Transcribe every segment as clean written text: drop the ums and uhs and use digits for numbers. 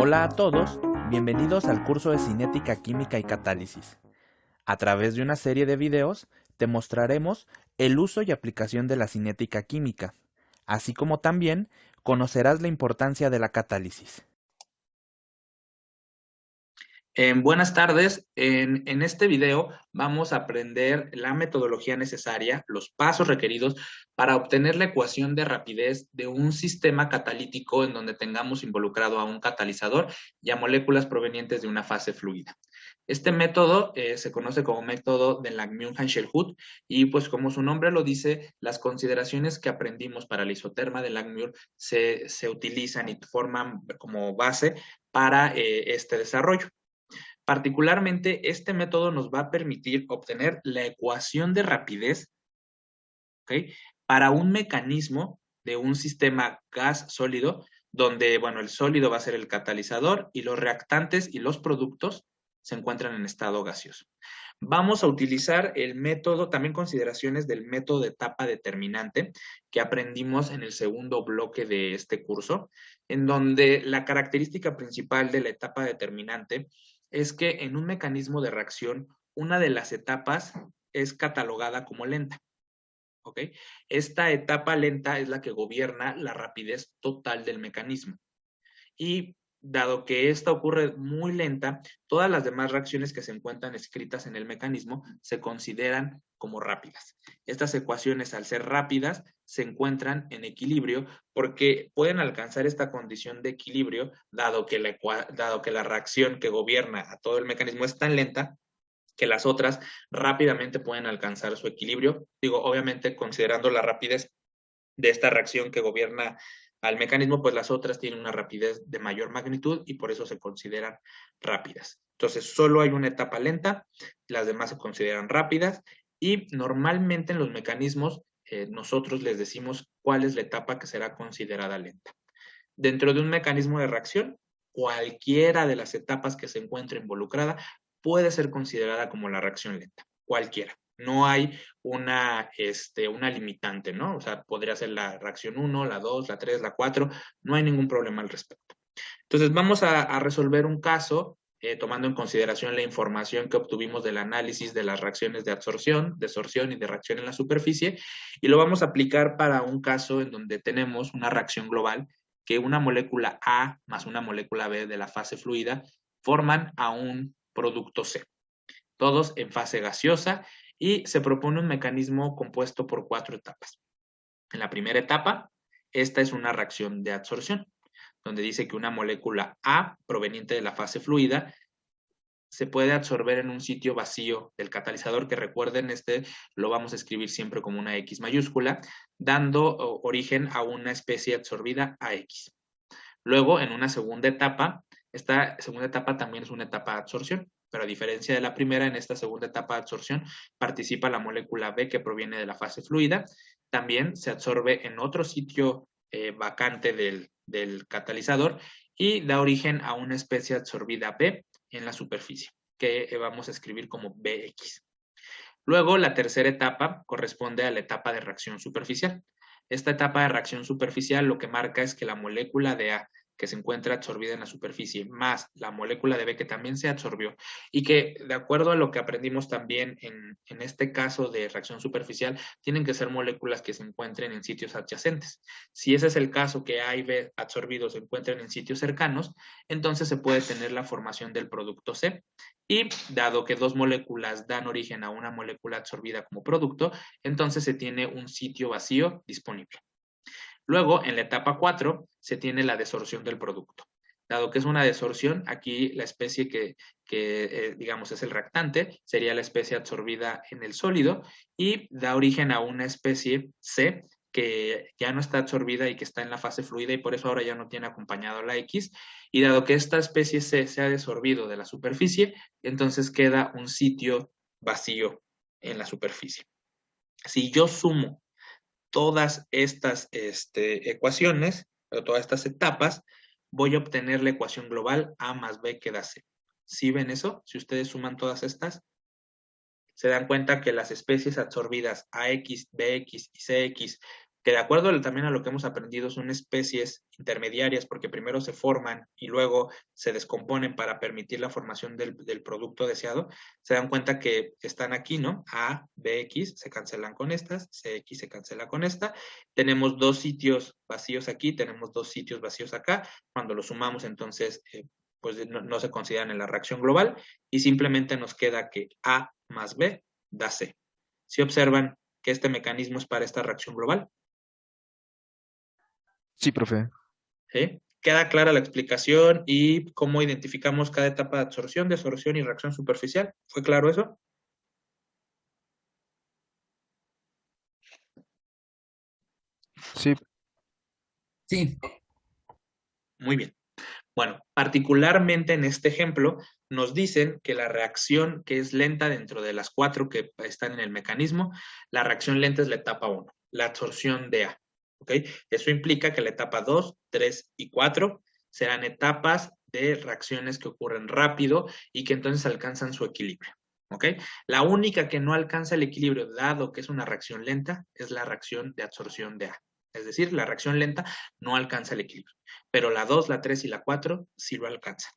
Hola a todos, bienvenidos al curso de Cinética Química y Catálisis. A través de una serie de videos te mostraremos el uso y aplicación de la cinética química, así como también conocerás la importancia de la catálisis. Buenas tardes, en este video vamos a aprender la metodología necesaria, los pasos requeridos para obtener la ecuación de rapidez de un sistema catalítico en donde tengamos involucrado a un catalizador y a moléculas provenientes de una fase fluida. Este método se conoce como método de Langmuir-Hansel-Huth y pues como su nombre lo dice, las consideraciones que aprendimos para la isoterma de Langmuir se utilizan y forman como base para este desarrollo. Particularmente, este método nos va a permitir obtener la ecuación de rapidez, ¿ok?, para un mecanismo de un sistema gas sólido, donde, bueno, el sólido va a ser el catalizador y los reactantes y los productos se encuentran en estado gaseoso. Vamos a utilizar el método, también consideraciones del método de etapa determinante que aprendimos en el segundo bloque de este curso, en donde la característica principal de la etapa determinante es que en un mecanismo de reacción, una de las etapas es catalogada como lenta. ¿Ok? Esta etapa lenta es la que gobierna la rapidez total del mecanismo. Y dado que esta ocurre muy lenta, todas las demás reacciones que se encuentran escritas en el mecanismo se consideran como rápidas. Estas ecuaciones, al ser rápidas, se encuentran en equilibrio porque pueden alcanzar esta condición de equilibrio, dado que la reacción que gobierna a todo el mecanismo es tan lenta que las otras rápidamente pueden alcanzar su equilibrio. Digo, obviamente considerando la rapidez de esta reacción que gobierna al mecanismo, pues las otras tienen una rapidez de mayor magnitud y por eso se consideran rápidas. Entonces, solo hay una etapa lenta, las demás se consideran rápidas y normalmente en los mecanismos nosotros les decimos cuál es la etapa que será considerada lenta. Dentro de un mecanismo de reacción, cualquiera de las etapas que se encuentre involucrada puede ser considerada como la reacción lenta, cualquiera. No hay una limitante, ¿no? O sea, podría ser la reacción 1, la 2, la 3, la 4, no hay ningún problema al respecto. Entonces, vamos a resolver un caso tomando en consideración la información que obtuvimos del análisis de las reacciones de absorción, desorción y de reacción en la superficie, y lo vamos a aplicar para un caso en donde tenemos una reacción global que una molécula A más una molécula B de la fase fluida forman a un producto C, todos en fase gaseosa, y se propone un mecanismo compuesto por 4 etapas. En la primera etapa, esta es una reacción de adsorción, donde dice que una molécula A proveniente de la fase fluida se puede absorber en un sitio vacío del catalizador, que recuerden, lo vamos a escribir siempre como una X mayúscula, dando origen a una especie absorbida AX. Luego, en una segunda etapa, esta segunda etapa también es una etapa de absorción, pero a diferencia de la primera, en esta segunda etapa de absorción participa la molécula B que proviene de la fase fluida, también se absorbe en otro sitio vacante del catalizador y da origen a una especie absorbida B en la superficie, que vamos a escribir como BX. Luego, la tercera etapa corresponde a la etapa de reacción superficial. Esta etapa de reacción superficial lo que marca es que la molécula de A que se encuentra absorbida en la superficie, más la molécula de B que también se absorbió, y que de acuerdo a lo que aprendimos también en este caso de reacción superficial, tienen que ser moléculas que se encuentren en sitios adyacentes. Si ese es el caso, que A y B absorbidos se encuentren en sitios cercanos, entonces se puede tener la formación del producto C. Y dado que dos moléculas dan origen a una molécula absorbida como producto, entonces se tiene un sitio vacío disponible. Luego, en la etapa 4, se tiene la desorción del producto. Dado que es una desorción, aquí la especie que digamos, es el reactante, sería la especie absorbida en el sólido y da origen a una especie C que ya no está absorbida y que está en la fase fluida y por eso ahora ya no tiene acompañado la X. Y dado que esta especie C se ha desorbido de la superficie, entonces queda un sitio vacío en la superficie. Si yo sumo todas estas ecuaciones, o todas estas etapas, voy a obtener la ecuación global A más B que da C. ¿Sí ven eso? Si ustedes suman todas estas, se dan cuenta que las especies absorbidas AX, BX y CX que de acuerdo también a lo que hemos aprendido son especies intermediarias porque primero se forman y luego se descomponen para permitir la formación del producto deseado, se dan cuenta que están aquí, ¿no? A, BX se cancelan con estas, CX se cancela con esta. Tenemos dos sitios vacíos aquí, tenemos dos sitios vacíos acá. Cuando los sumamos, entonces, pues no se consideran en la reacción global y simplemente nos queda que A más B da C. Si observan que este mecanismo es para esta reacción global. Sí, profe. ¿Sí? ¿Queda clara la explicación y cómo identificamos cada etapa de absorción, desorción y reacción superficial? ¿Fue claro eso? Sí. Sí. Muy bien. Bueno, particularmente en este ejemplo, nos dicen que la reacción que es lenta dentro de las 4 que están en el mecanismo, la reacción lenta es la etapa 1, la absorción de A. ¿Ok? Eso implica que la etapa 2, 3 y 4 serán etapas de reacciones que ocurren rápido y que entonces alcanzan su equilibrio. ¿Ok? La única que no alcanza el equilibrio, dado que es una reacción lenta, es la reacción de absorción de A. Es decir, la reacción lenta no alcanza el equilibrio, pero la 2, la 3 y la 4 sí lo alcanzan.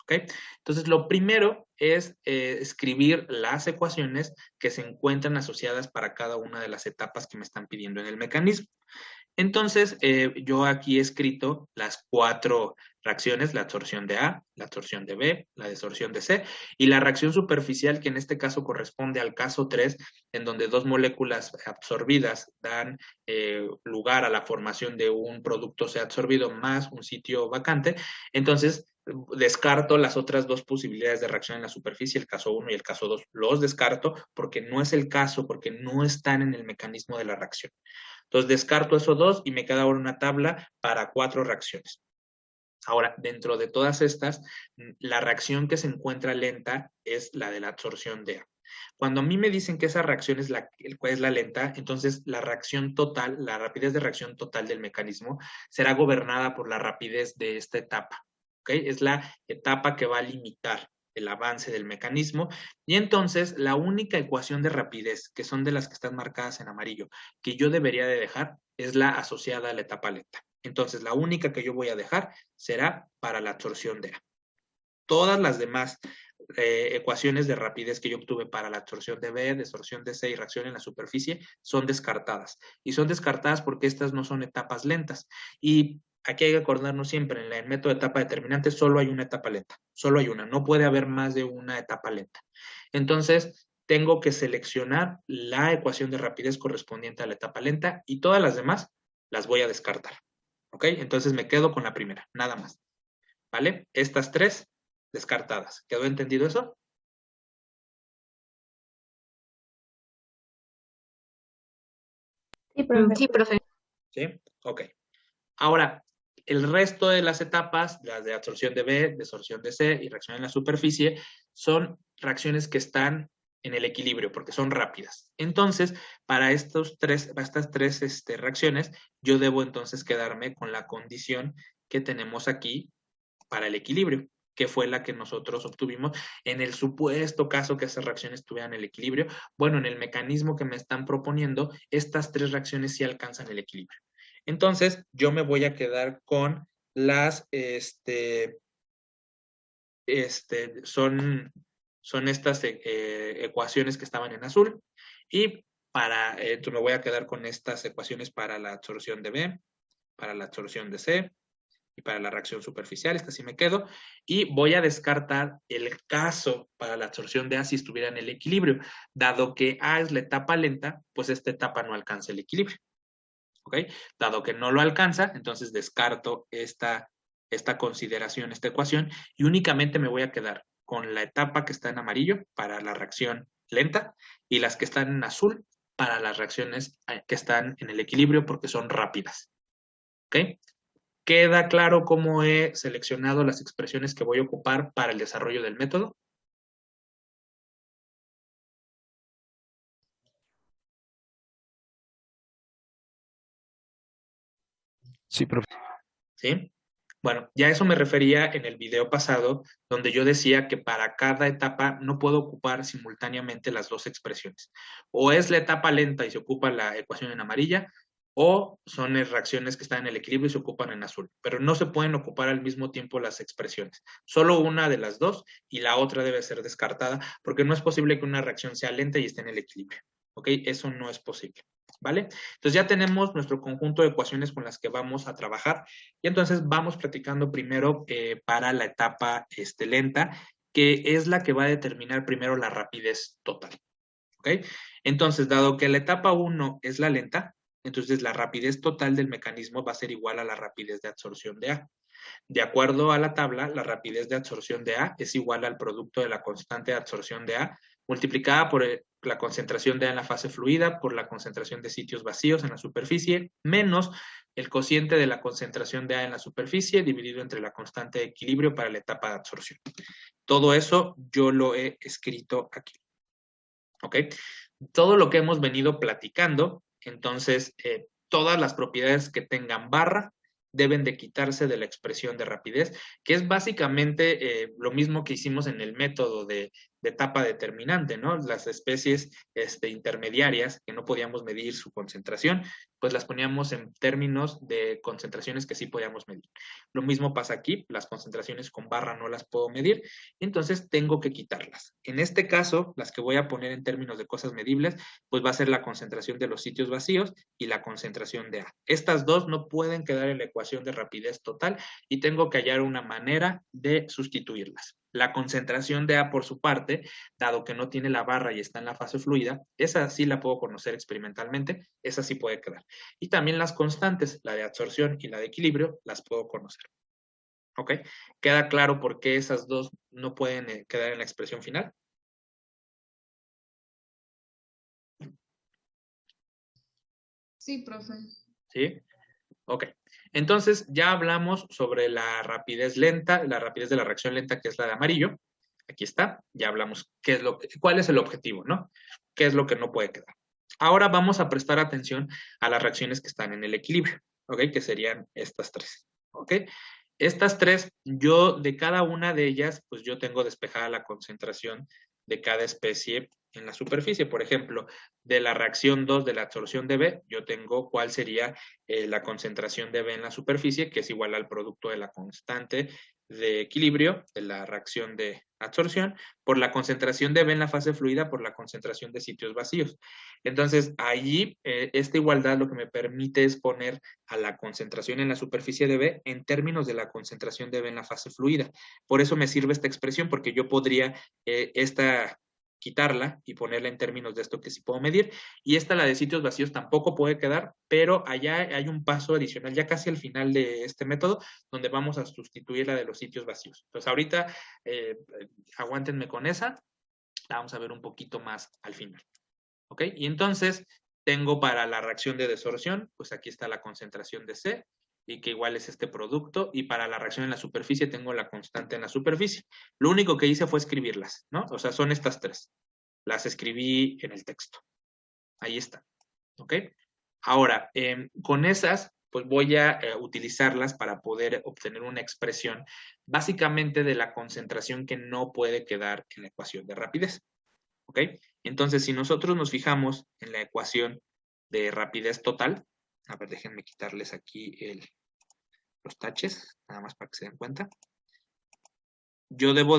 ¿Okay? Entonces, lo primero es escribir las ecuaciones que se encuentran asociadas para cada una de las etapas que me están pidiendo en el mecanismo. Entonces, yo aquí he escrito las 4 reacciones, la absorción de A, la absorción de B, la desorción de C, y la reacción superficial, que en este caso corresponde al caso 3, en donde dos moléculas absorbidas dan lugar a la formación de un producto C absorbido más un sitio vacante. Entonces, descarto las otras dos posibilidades de reacción en la superficie, el caso 1 y el caso 2. Los descarto porque no es el caso, porque no están en el mecanismo de la reacción. Entonces descarto esos dos y me queda ahora una tabla para 4 reacciones. Ahora, dentro de todas estas, la reacción que se encuentra lenta es la de la absorción de A. Cuando a mí me dicen que esa reacción es la lenta, entonces la reacción total, la rapidez de reacción total del mecanismo será gobernada por la rapidez de esta etapa. ¿Okay? Es la etapa que va a limitar el avance del mecanismo y entonces la única ecuación de rapidez, que son de las que están marcadas en amarillo, que yo debería de dejar es la asociada a la etapa lenta. Entonces la única que yo voy a dejar será para la absorción de A. Todas las demás ecuaciones de rapidez que yo obtuve para la absorción de B, desorción de C y reacción en la superficie son descartadas. Y son descartadas porque estas no son etapas lentas. Y aquí hay que acordarnos siempre, en el método de etapa determinante solo hay una etapa lenta, solo hay una, no puede haber más de una etapa lenta. Entonces, tengo que seleccionar la ecuación de rapidez correspondiente a la etapa lenta y todas las demás las voy a descartar. ¿Ok? Entonces me quedo con la primera, nada más. ¿Vale? Estas 3 descartadas. ¿Quedó entendido eso? Sí, profe. Sí, profe. ¿Sí? Ok. Ahora, el resto de las etapas, las de absorción de B, desorción de C y reacción en la superficie, son reacciones que están en el equilibrio porque son rápidas. Entonces, para estas tres reacciones, yo debo entonces quedarme con la condición que tenemos aquí para el equilibrio, que fue la que nosotros obtuvimos en el supuesto caso que esas reacciones tuvieran el equilibrio. Bueno, en el mecanismo que me están proponiendo, estas 3 reacciones sí alcanzan el equilibrio. Entonces, yo me voy a quedar con las, son estas ecuaciones que estaban en azul y entonces me voy a quedar con estas ecuaciones para la absorción de B, para la absorción de C, y para la reacción superficial, esta sí me quedo, y voy a descartar el caso para la absorción de A si estuviera en el equilibrio, dado que A es la etapa lenta, pues esta etapa no alcanza el equilibrio, ¿ok? Dado que no lo alcanza, entonces descarto esta consideración, esta ecuación, y únicamente me voy a quedar con la etapa que está en amarillo para la reacción lenta y las que están en azul para las reacciones que están en el equilibrio porque son rápidas, ¿ok? ¿Queda claro cómo he seleccionado las expresiones que voy a ocupar para el desarrollo del método? Sí, profe. ¿Sí? Bueno, ya eso me refería en el video pasado, donde yo decía que para cada etapa no puedo ocupar simultáneamente las dos expresiones. O es la etapa lenta y se ocupa la ecuación en amarilla, o son reacciones que están en el equilibrio y se ocupan en azul, pero no se pueden ocupar al mismo tiempo las expresiones. Solo una de las dos y la otra debe ser descartada porque no es posible que una reacción sea lenta y esté en el equilibrio. ¿Ok? Eso no es posible. ¿Vale? Entonces ya tenemos nuestro conjunto de ecuaciones con las que vamos a trabajar y entonces vamos platicando primero para la etapa lenta, que es la que va a determinar primero la rapidez total. ¿Ok? Entonces, dado que la etapa 1 es la lenta, entonces la rapidez total del mecanismo va a ser igual a la rapidez de absorción de A. De acuerdo a la tabla, la rapidez de absorción de A es igual al producto de la constante de absorción de A multiplicada por la concentración de A en la fase fluida por la concentración de sitios vacíos en la superficie menos el cociente de la concentración de A en la superficie dividido entre la constante de equilibrio para la etapa de absorción. Todo eso yo lo he escrito aquí. ¿Ok? Todo lo que hemos venido platicando, entonces, todas las propiedades que tengan barra deben de quitarse de la expresión de rapidez, que es básicamente lo mismo que hicimos en el método de etapa determinante, ¿no? Las especies intermediarias que no podíamos medir su concentración, pues las poníamos en términos de concentraciones que sí podíamos medir. Lo mismo pasa aquí, las concentraciones con barra no las puedo medir, entonces tengo que quitarlas. En este caso, las que voy a poner en términos de cosas medibles, pues va a ser la concentración de los sitios vacíos y la concentración de A. Estas dos no pueden quedar en la ecuación de rapidez total y tengo que hallar una manera de sustituirlas. La concentración de A por su parte, dado que no tiene la barra y está en la fase fluida, esa sí la puedo conocer experimentalmente, esa sí puede quedar. Y también las constantes, la de absorción y la de equilibrio, las puedo conocer. ¿Ok? ¿Queda claro por qué esas dos no pueden quedar en la expresión final? Sí, profe. ¿Sí? Ok. Entonces, ya hablamos sobre la rapidez lenta, la rapidez de la reacción lenta, que es la de amarillo. Aquí está. Ya hablamos cuál es el objetivo, ¿no? ¿Qué es lo que no puede quedar? Ahora vamos a prestar atención a las reacciones que están en el equilibrio, ¿ok? Que serían estas tres, ¿ok? Estas tres, yo de cada una de ellas, pues yo tengo despejada la concentración de cada especie en la superficie. Por ejemplo, de la reacción 2 de la absorción de B, yo tengo cuál sería la concentración de B en la superficie, que es igual al producto de la constante de equilibrio de la reacción de absorción por la concentración de B en la fase fluida por la concentración de sitios vacíos. Entonces, allí esta igualdad lo que me permite es poner a la concentración en la superficie de B en términos de la concentración de B en la fase fluida. Por eso me sirve esta expresión, porque yo podría quitarla y ponerla en términos de esto que sí puedo medir. Y esta, la de sitios vacíos, tampoco puede quedar, pero allá hay un paso adicional, ya casi al final de este método, donde vamos a sustituir la de los sitios vacíos. Entonces, ahorita aguántenme con esa, la vamos a ver un poquito más al final. ¿Ok? Y entonces, tengo para la reacción de desorción, pues aquí está la concentración de C, y que igual es este producto, y para la reacción en la superficie tengo la constante en la superficie. Lo único que hice fue escribirlas, ¿no? O sea, son estas tres. Las escribí en el texto. Ahí está. ¿Ok? Ahora, con esas, pues voy a utilizarlas para poder obtener una expresión básicamente de la concentración que no puede quedar en la ecuación de rapidez. ¿Ok? Entonces, si nosotros nos fijamos en la ecuación de rapidez total, a ver, déjenme quitarles aquí los taches, nada más para que se den cuenta. Yo debo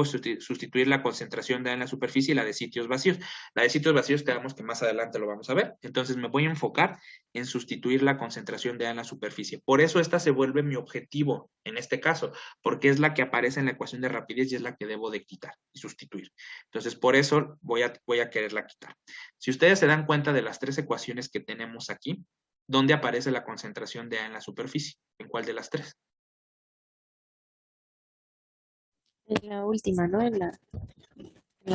sustituir la concentración de A en la superficie y la de sitios vacíos. La de sitios vacíos quedamos que más adelante lo vamos a ver. Entonces me voy a enfocar en sustituir la concentración de A en la superficie. Por eso esta se vuelve mi objetivo en este caso, porque es la que aparece en la ecuación de rapidez y es la que debo de quitar y sustituir. Entonces por eso voy a quererla quitar. Si ustedes se dan cuenta de las tres ecuaciones que tenemos aquí, ¿dónde aparece la concentración de A en la superficie? ¿En cuál de las tres? En la última, ¿no? En la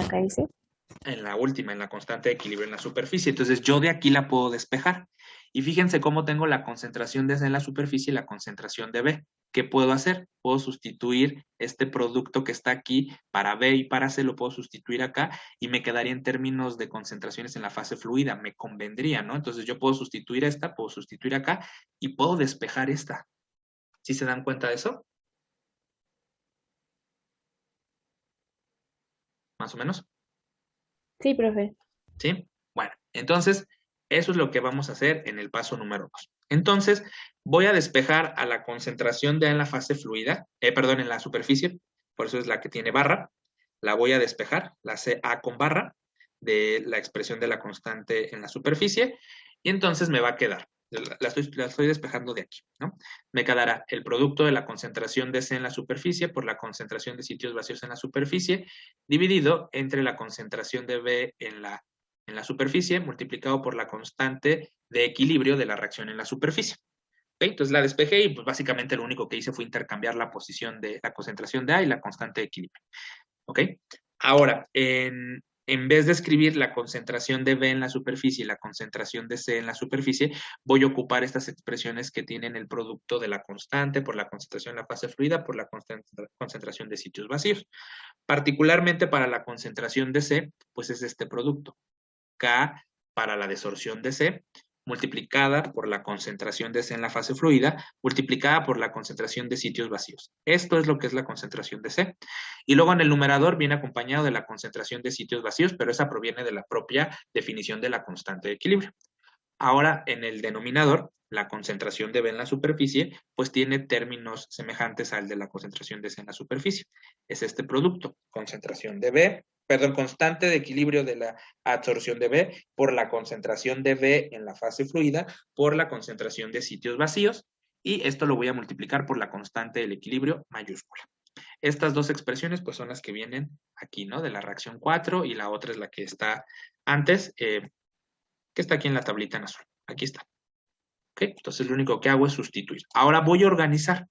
KS. En la última, en la constante de equilibrio en la superficie. Entonces yo de aquí la puedo despejar. Y fíjense cómo tengo la concentración de C en la superficie y la concentración de B. ¿Qué puedo hacer? Puedo sustituir este producto que está aquí para B y para C, lo puedo sustituir acá y me quedaría en términos de concentraciones en la fase fluida. Me convendría, ¿no? Entonces yo puedo sustituir esta, puedo sustituir acá y puedo despejar esta. ¿Sí se dan cuenta de eso? Más o menos. Sí, profe. ¿Sí? Bueno, entonces Eso es lo que vamos a hacer en el paso número 2. Entonces, voy a despejar a la concentración de A en la fase fluida, en la superficie, por eso es la que tiene barra. La voy a despejar, la CA con barra, de la expresión de la constante en la superficie, y entonces me va a quedar, la estoy despejando de aquí, ¿no? Me quedará el producto de la concentración de C en la superficie por la concentración de sitios vacíos en la superficie, dividido entre la concentración de B en la superficie, multiplicado por la constante de equilibrio de la reacción en la superficie. ¿Okay? Entonces la despejé y pues básicamente lo único que hice fue intercambiar la posición de la concentración de A y la constante de equilibrio. ¿Ok? Ahora, en vez de escribir la concentración de B en la superficie y la concentración de C en la superficie, voy a ocupar estas expresiones que tienen el producto de la constante por la concentración en la fase fluida por la concentración de sitios vacíos. Particularmente para la concentración de C, pues es este producto. K para la desorción de C, multiplicada por la concentración de C en la fase fluida, multiplicada por la concentración de sitios vacíos. Esto es lo que es la concentración de C. Y luego en el numerador viene acompañado de la concentración de sitios vacíos, pero esa proviene de la propia definición de la constante de equilibrio. Ahora, en el denominador, la concentración de B en la superficie, pues tiene términos semejantes al de la concentración de C en la superficie. Es este producto, concentración de B, constante de equilibrio de la absorción de B por la concentración de B en la fase fluida por la concentración de sitios vacíos, y esto lo voy a multiplicar por la constante del equilibrio mayúscula. Estas dos expresiones pues son las que vienen aquí, ¿no? De la reacción 4 y la otra es la que está antes, que está aquí en la tablita en azul. Aquí está. ¿Ok? Entonces lo único que hago es sustituir. Ahora voy a organizar.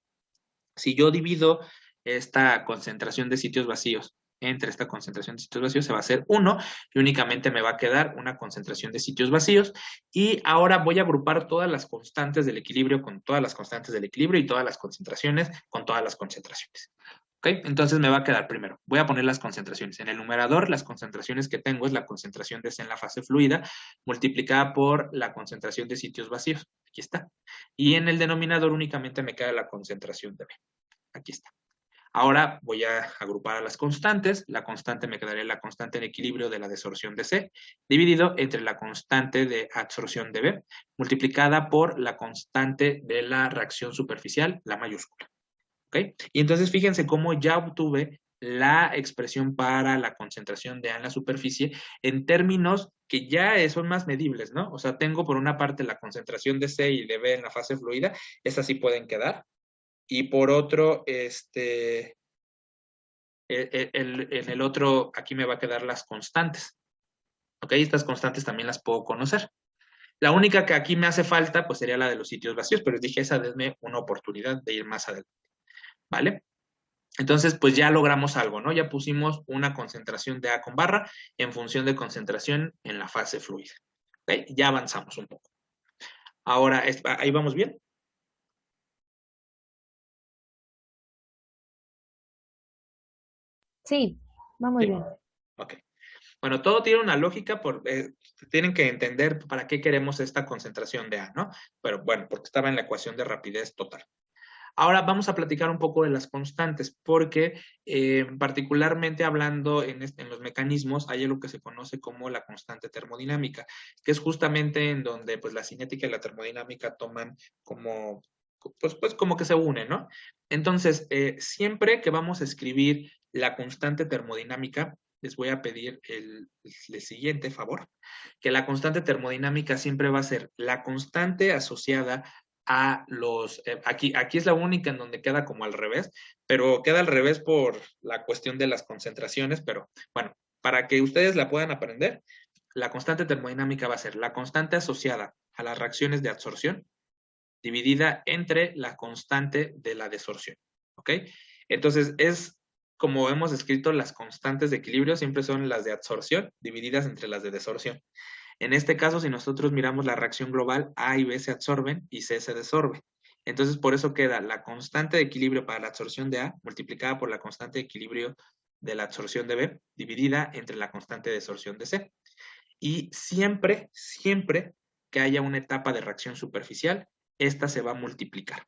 Si yo divido esta concentración de sitios vacíos entre esta concentración de sitios vacíos, se va a hacer 1 y únicamente me va a quedar una concentración de sitios vacíos. Y ahora voy a agrupar todas las constantes del equilibrio con todas las constantes del equilibrio y todas las concentraciones con todas las concentraciones. ¿Ok? Entonces me va a quedar primero. Voy a poner las concentraciones. En el numerador, las concentraciones que tengo es la concentración de C en la fase fluida multiplicada por la concentración de sitios vacíos. Aquí está. Y en el denominador únicamente me queda la concentración de B. Aquí está. Ahora voy a agrupar a las constantes. La constante me quedaría la constante de equilibrio de la desorción de C, dividido entre la constante de absorción de B, multiplicada por la constante de la reacción superficial, la mayúscula. ¿Ok? Y entonces fíjense cómo ya obtuve la expresión para la concentración de A en la superficie en términos que ya son más medibles, ¿no? O sea, tengo por una parte la concentración de C y de B en la fase fluida, esas sí pueden quedar. Y por otro, en el otro, aquí me va a quedar las constantes. ¿Ok? Estas constantes también las puedo conocer. La única que aquí me hace falta, pues sería la de los sitios vacíos, pero dije, esa denme una oportunidad de ir más adelante. ¿Vale? Entonces, pues ya logramos algo, ¿no? Ya pusimos una concentración de A con barra en función de concentración en la fase fluida. ¿Ok? Ya avanzamos un poco. Ahora, ¿ahí vamos bien? Sí, va muy bien. Ok. Bueno, todo tiene una lógica, tienen que entender para qué queremos esta concentración de A, ¿no? Pero bueno, porque estaba en la ecuación de rapidez total. Ahora vamos a platicar un poco de las constantes, porque particularmente hablando en los mecanismos, hay algo que se conoce como la constante termodinámica, que es justamente en donde pues, la cinética y la termodinámica toman como, pues como que se unen, ¿no? Entonces, siempre que vamos a escribir la constante termodinámica, les voy a pedir el siguiente favor, que la constante termodinámica siempre va a ser la constante asociada a los, aquí es la única en donde queda como al revés, pero queda al revés por la cuestión de las concentraciones, pero bueno, para que ustedes la puedan aprender, la constante termodinámica va a ser la constante asociada a las reacciones de absorción dividida entre la constante de la desorción, ¿ok? Entonces es como hemos escrito, las constantes de equilibrio siempre son las de absorción divididas entre las de desorción. En este caso, si nosotros miramos la reacción global, A y B se absorben y C se desorbe. Entonces, por eso queda la constante de equilibrio para la absorción de A multiplicada por la constante de equilibrio de la absorción de B dividida entre la constante de desorción de C. Y siempre que haya una etapa de reacción superficial, esta se va a multiplicar.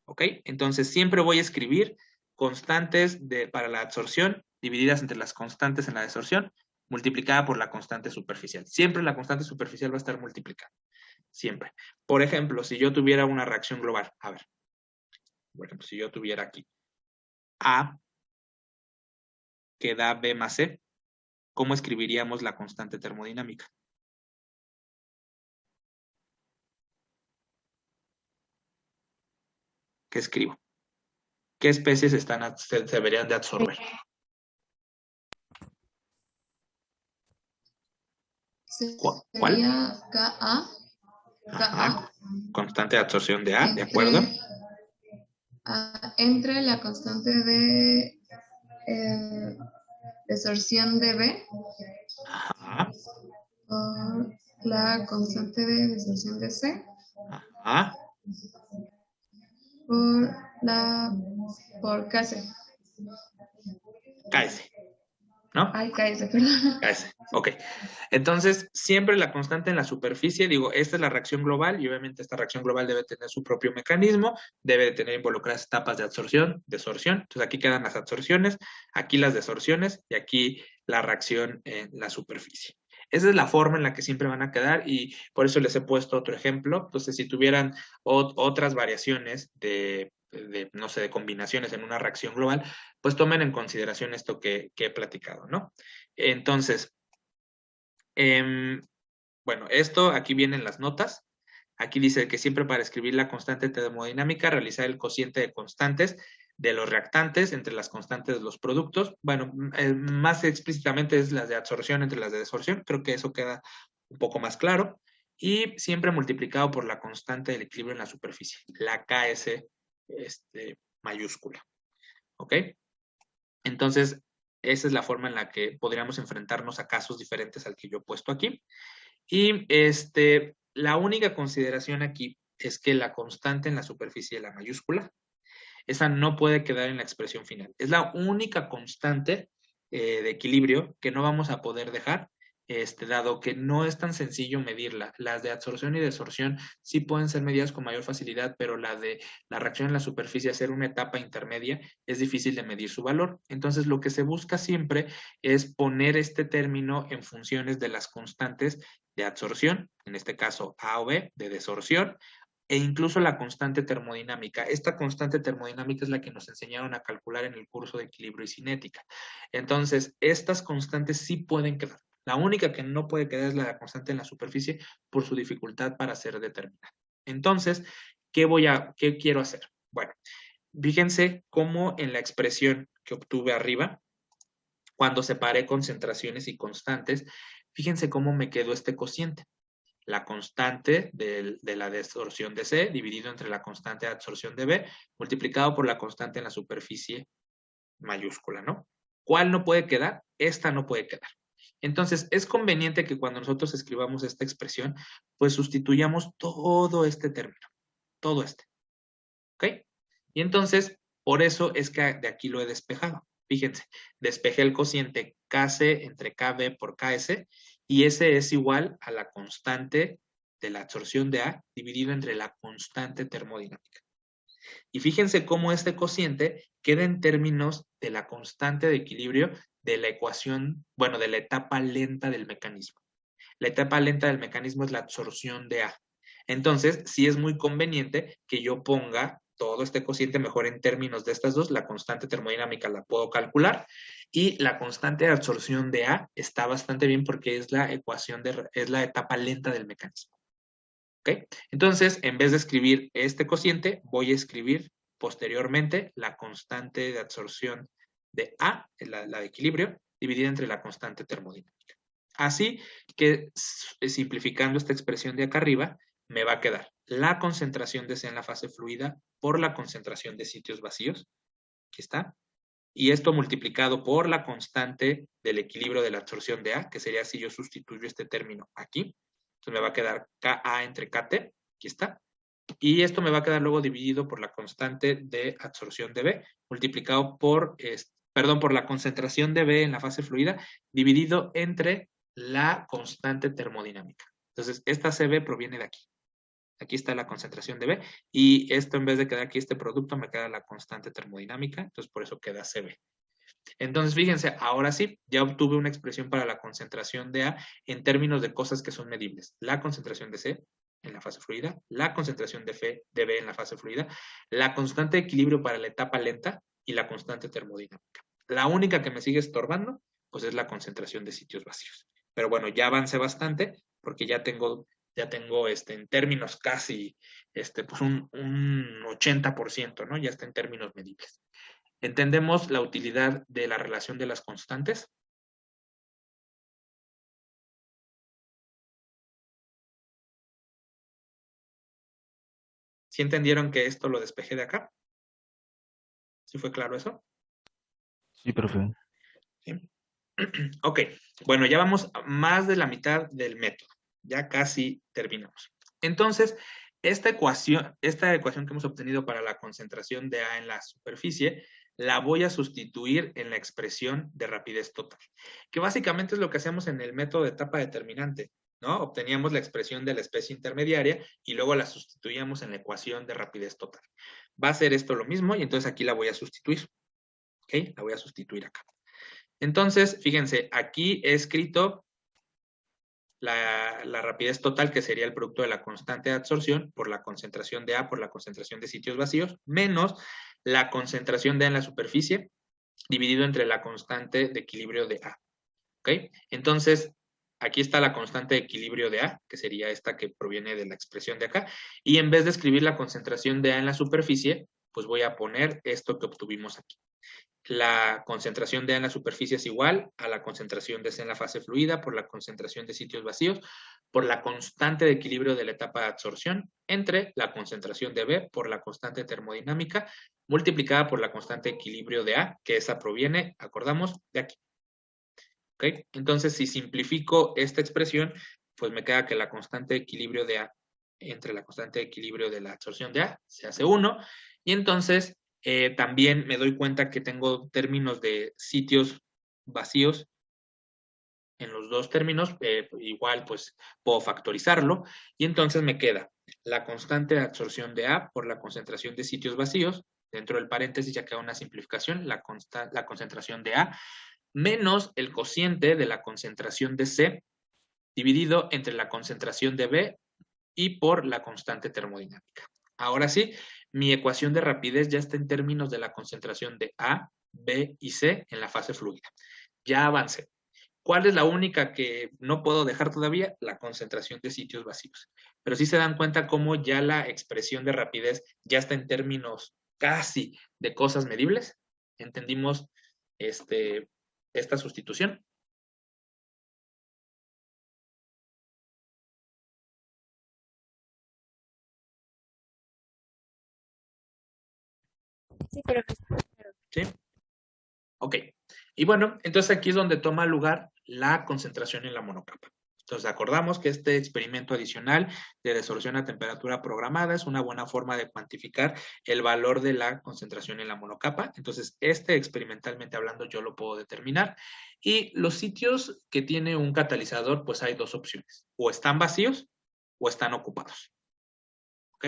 ¿Ok? Entonces, siempre voy a escribir constantes para la absorción divididas entre las constantes en la desorción multiplicada por la constante superficial. Siempre la constante superficial va a estar multiplicada. Siempre. Por ejemplo, si yo tuviera una reacción global, a ver, por ejemplo, si yo tuviera aquí A que da B más C, ¿cómo escribiríamos la constante termodinámica? ¿Qué escribo? ¿Qué especies se deberían de absorber? ¿Cuál? Sería KA. Ajá. Constante de absorción de A, ¿de acuerdo? Entre la constante de desorción de B Ajá. por la constante de desorción de C Ajá. por KC. KS, ¿no? Ay, KS, perdón. KS, ok. Entonces, siempre la constante en la superficie, digo, esta es la reacción global y obviamente esta reacción global debe tener su propio mecanismo, debe de tener involucradas etapas de absorción, desorción. Entonces, aquí quedan las absorciones, aquí las desorciones y aquí la reacción en la superficie. Esa es la forma en la que siempre van a quedar y por eso les he puesto otro ejemplo. Entonces, si tuvieran otras variaciones no sé, de combinaciones en una reacción global, pues tomen en consideración esto que he platicado, ¿no? Entonces, bueno, esto aquí vienen las notas. Aquí dice que siempre para escribir la constante termodinámica, realizar el cociente de constantes de los reactantes entre las constantes de los productos. Bueno, más explícitamente es las de absorción entre las de desorción. Creo que eso queda un poco más claro. Y siempre multiplicado por la constante del equilibrio en la superficie, la KS mayúscula. ¿Ok? Entonces, esa es la forma en la que podríamos enfrentarnos a casos diferentes al que yo he puesto aquí. Y la única consideración aquí es que la constante en la superficie de la mayúscula, esa no puede quedar en la expresión final. Es la única constante de equilibrio que no vamos a poder dejar, dado que no es tan sencillo medirla. Las de absorción y desorción sí pueden ser medidas con mayor facilidad, pero la de la reacción en la superficie, hacer una etapa intermedia, es difícil de medir su valor. Entonces, lo que se busca siempre es poner este término en funciones de las constantes de absorción, en este caso A o B, de desorción, e incluso la constante termodinámica. Esta constante termodinámica es la que nos enseñaron a calcular en el curso de equilibrio y cinética. Entonces, estas constantes sí pueden quedar. La única que no puede quedar es la constante en la superficie por su dificultad para ser determinada. Entonces, ¿qué quiero hacer? Bueno, fíjense cómo en la expresión que obtuve arriba, cuando separé concentraciones y constantes, fíjense cómo me quedó este cociente. La constante de la desorción de C dividido entre la constante de absorción de B multiplicado por la constante en la superficie mayúscula, ¿no? ¿Cuál no puede quedar? Esta no puede quedar. Entonces, es conveniente que cuando nosotros escribamos esta expresión, pues sustituyamos todo este término, todo este, ¿ok? Y entonces, por eso es que de aquí lo he despejado. Fíjense, despejé el cociente KC entre KB por KS y ese es igual a la constante de la absorción de A dividido entre la constante termodinámica. Y fíjense cómo este cociente queda en términos de la constante de equilibrio de la ecuación, bueno, de la etapa lenta del mecanismo. La etapa lenta del mecanismo es la absorción de A. Entonces, sí es muy conveniente que yo ponga todo este cociente mejor en términos de estas dos. La constante termodinámica la puedo calcular y la constante de absorción de A está bastante bien porque es la ecuación es la etapa lenta del mecanismo. ¿Ok? Entonces, en vez de escribir este cociente, voy a escribir posteriormente la constante de absorción de A, la de equilibrio, dividida entre la constante termodinámica. Así que, simplificando esta expresión de acá arriba, me va a quedar la concentración de C en la fase fluida por la concentración de sitios vacíos. Aquí está. Y esto multiplicado por la constante del equilibrio de la absorción de A, que sería si yo sustituyo este término aquí. Entonces me va a quedar Ka entre Kt. Aquí está. Y esto me va a quedar luego dividido por la constante de absorción de B, multiplicado por, por la concentración de B en la fase fluida, dividido entre la constante termodinámica. Entonces, esta CB proviene de aquí. Aquí está la concentración de B. Y esto, en vez de quedar aquí este producto, me queda la constante termodinámica. Entonces, por eso queda CB. Entonces, fíjense, ahora sí, ya obtuve una expresión para la concentración de A en términos de cosas que son medibles. La concentración de C en la fase fluida, la concentración de B en la fase fluida, la constante de equilibrio para la etapa lenta y la constante termodinámica. La única que me sigue estorbando, pues es la concentración de sitios vacíos. Pero bueno, ya avancé bastante porque ya tengo en términos casi pues un 80%, ¿no? Ya está en términos medibles. ¿Entendemos la utilidad de la relación de las constantes? ¿Sí entendieron que esto lo despejé de acá? ¿Sí fue claro eso? Sí, profe. ¿Sí? Ok, bueno, ya vamos a más de la mitad del método. Ya casi terminamos. Entonces, esta ecuación que hemos obtenido para la concentración de A en la superficie, la voy a sustituir en la expresión de rapidez total, que básicamente es lo que hacemos en el método de etapa determinante, ¿no? Obteníamos la expresión de la especie intermediaria y luego la sustituíamos en la ecuación de rapidez total. Va a ser esto lo mismo y entonces aquí la voy a sustituir. ¿Ok? La voy a sustituir acá. Entonces, fíjense, aquí he escrito la rapidez total, que sería el producto de la constante de absorción por la concentración de A por la concentración de sitios vacíos, menos la concentración de A en la superficie, dividido entre la constante de equilibrio de A. ¿Ok? Entonces, aquí está la constante de equilibrio de A, que sería esta que proviene de la expresión de acá, y en vez de escribir la concentración de A en la superficie, pues voy a poner esto que obtuvimos aquí. La concentración de A en la superficie es igual a la concentración de C en la fase fluida por la concentración de sitios vacíos por la constante de equilibrio de la etapa de absorción entre la concentración de B por la constante termodinámica multiplicada por la constante de equilibrio de A, que esa proviene, acordamos, de aquí. ¿Ok? Entonces, si simplifico esta expresión, pues me queda que la constante de equilibrio de A entre la constante de equilibrio de la absorción de A se hace 1, y entonces también me doy cuenta que tengo términos de sitios vacíos en los dos términos, igual pues puedo factorizarlo, y entonces me queda la constante de absorción de A por la concentración de sitios vacíos, dentro del paréntesis ya queda una simplificación, la concentración de A, menos el cociente de la concentración de C, dividido entre la concentración de B y por la constante termodinámica. Ahora sí, mi ecuación de rapidez ya está en términos de la concentración de A, B y C en la fase fluida. Ya avancé. ¿Cuál es la única que no puedo dejar todavía? La concentración de sitios vacíos. Pero sí se dan cuenta cómo ya la expresión de rapidez ya está en términos casi de cosas medibles. ¿Entendimos esta sustitución? Sí, pero ¿Sí? Ok. Y bueno, entonces aquí es donde toma lugar la concentración en la monocapa. Entonces acordamos que este experimento adicional de resolución a temperatura programada es una buena forma de cuantificar el valor de la concentración en la monocapa. Entonces experimentalmente hablando yo lo puedo determinar. Y los sitios que tiene un catalizador, pues hay dos opciones. O están vacíos o están ocupados. ¿Ok?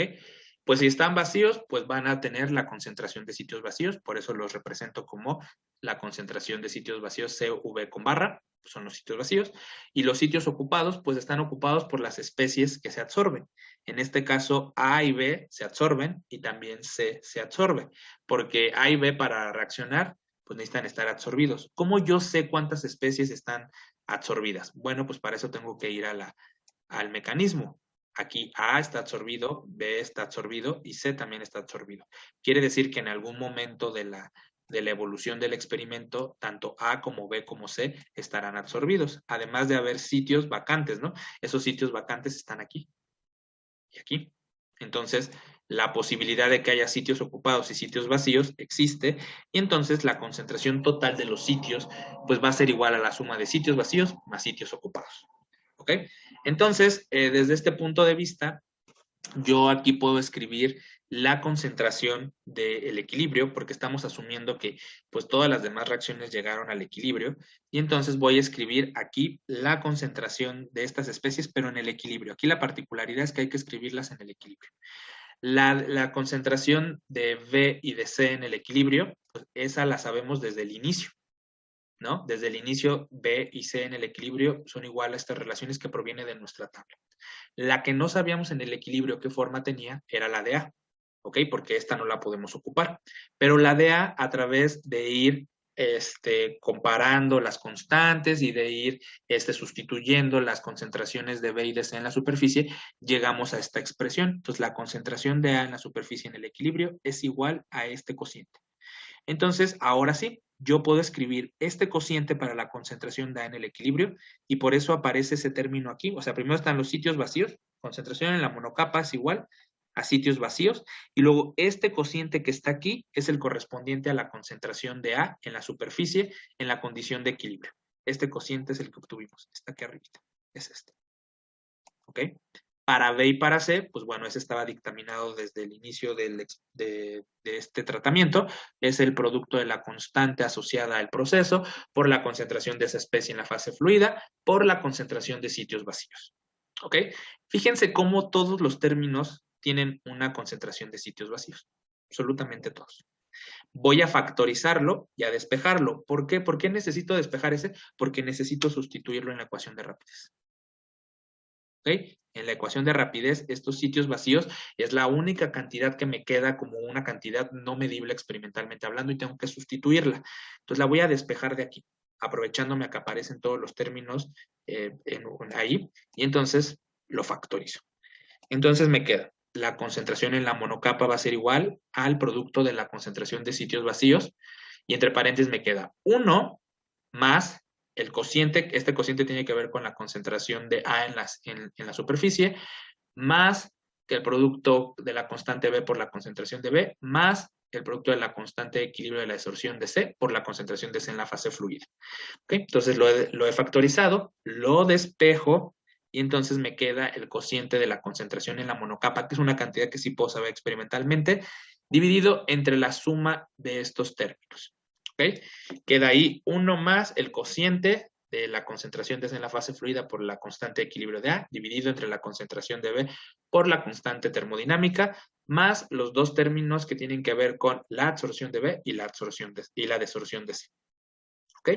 Pues si están vacíos, pues van a tener la concentración de sitios vacíos, por eso los represento como la concentración de sitios vacíos CV con barra, son los sitios vacíos, y los sitios ocupados, pues están ocupados por las especies que se absorben. En este caso, A y B se absorben y también C se absorbe, porque A y B para reaccionar, pues necesitan estar absorbidos. ¿Cómo yo sé cuántas especies están absorbidas? Bueno, pues para eso tengo que ir al mecanismo. Aquí A está absorbido, B está absorbido y C también está absorbido. Quiere decir que en algún momento de la evolución del experimento, tanto A como B como C estarán absorbidos, además de haber sitios vacantes, ¿no? Esos sitios vacantes están aquí y aquí. Entonces, la posibilidad de que haya sitios ocupados y sitios vacíos existe, y entonces la concentración total de los sitios pues va a ser igual a la suma de sitios vacíos más sitios ocupados. ¿Ok? Entonces, desde este punto de vista, yo aquí puedo escribir la concentración del equilibrio, porque estamos asumiendo que pues todas las demás reacciones llegaron al equilibrio, y entonces voy a escribir aquí la concentración de estas especies, pero en el equilibrio. Aquí la particularidad es que hay que escribirlas en el equilibrio. La concentración de B y de C en el equilibrio, pues esa la sabemos desde el inicio. ¿no? Desde el inicio, B y C en el equilibrio son igual a estas relaciones que proviene de nuestra tabla. La que no sabíamos en el equilibrio qué forma tenía era la de A, ¿ok? Porque esta no la podemos ocupar. Pero la de A través de ir comparando las constantes y de ir sustituyendo las concentraciones de B y de C en la superficie, llegamos a esta expresión. Entonces, la concentración de A en la superficie en el equilibrio es igual a este cociente. Entonces, ahora sí, yo puedo escribir este cociente para la concentración de A en el equilibrio y por eso aparece ese término aquí. O sea, primero están los sitios vacíos, concentración en la monocapa es igual a sitios vacíos, y luego este cociente que está aquí es el correspondiente a la concentración de A en la superficie en la condición de equilibrio. Este cociente es el que obtuvimos, está aquí arribita, es este. ¿Ok? Para B y para C, pues bueno, ese estaba dictaminado desde el inicio de este tratamiento, es el producto de la constante asociada al proceso por la concentración de esa especie en la fase fluida, por la concentración de sitios vacíos. ¿Ok? Fíjense cómo todos los términos tienen una concentración de sitios vacíos, absolutamente todos. Voy a factorizarlo y a despejarlo. ¿Por qué? ¿Por qué necesito despejar ese? Porque necesito sustituirlo en la ecuación de rapidez. ¿Ok? En la ecuación de rapidez, estos sitios vacíos es la única cantidad que me queda como una cantidad no medible experimentalmente hablando y tengo que sustituirla. Entonces la voy a despejar de aquí, aprovechándome a que aparecen todos los términos ahí, y entonces lo factorizo. Entonces me queda, la concentración en la monocapa va a ser igual al producto de la concentración de sitios vacíos, y entre paréntesis me queda 1 más el cociente, este cociente tiene que ver con la concentración de A en la superficie, más que el producto de la constante B por la concentración de B, más el producto de la constante de equilibrio de la desorción de C por la concentración de C en la fase fluida. ¿Okay? Entonces lo he factorizado, lo despejo, y entonces me queda el cociente de la concentración en la monocapa, que es una cantidad que sí puedo saber experimentalmente, dividido entre la suma de estos términos. ¿Okay? Queda ahí 1 más el cociente de la concentración de C en la fase fluida por la constante de equilibrio de A, dividido entre la concentración de B por la constante termodinámica, más los dos términos que tienen que ver con la absorción de B y la desorción de C. ¿Ok?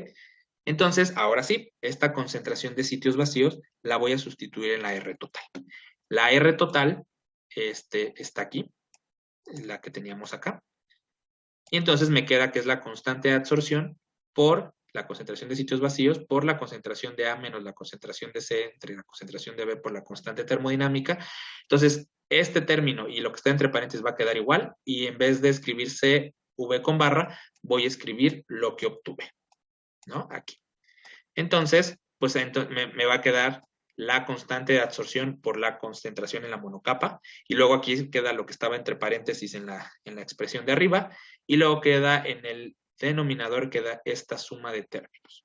Entonces, ahora sí, esta concentración de sitios vacíos la voy a sustituir en la R total. La R total está aquí, la que teníamos acá. Y entonces me queda que es la constante de absorción por la concentración de sitios vacíos por la concentración de A menos la concentración de C entre la concentración de B por la constante termodinámica. Entonces, este término y lo que está entre paréntesis va a quedar igual, y en vez de escribir CV con barra, voy a escribir lo que obtuve, ¿no? Aquí. Entonces, pues me va a quedar la constante de absorción por la concentración en la monocapa, y luego aquí queda lo que estaba entre paréntesis en la expresión de arriba, y luego queda en el denominador, queda esta suma de términos.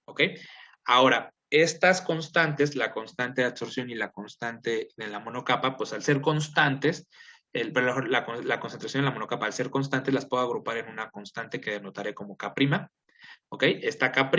¿Ok? Ahora, estas constantes, la constante de absorción y la constante de la monocapa, pues al ser constantes, la concentración en la monocapa, al ser constantes, las puedo agrupar en una constante que denotaré como K'. ¿Ok? Esta K',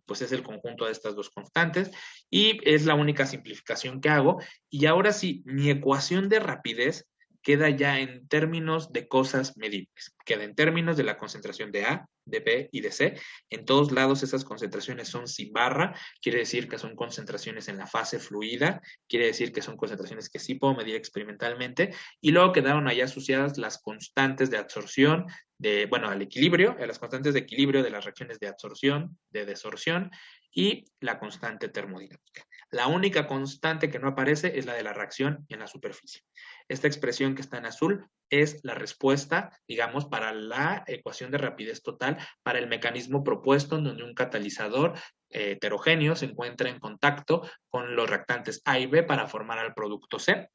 pues es el conjunto de estas dos constantes y es la única simplificación que hago. Y ahora sí, mi ecuación de rapidez queda ya en términos de cosas medibles. Queda en términos de la concentración de A, de B y de C. En todos lados esas concentraciones son sin barra, quiere decir que son concentraciones en la fase fluida, quiere decir que son concentraciones que sí puedo medir experimentalmente, y luego quedaron allá asociadas las constantes de absorción, al equilibrio, las constantes de equilibrio de las reacciones de absorción, de desorción, y la constante termodinámica. La única constante que no aparece es la de la reacción en la superficie. Esta expresión que está en azul es la respuesta, digamos, para la ecuación de rapidez total, para el mecanismo propuesto en donde un catalizador heterogéneo se encuentra en contacto con los reactantes A y B para formar al producto C.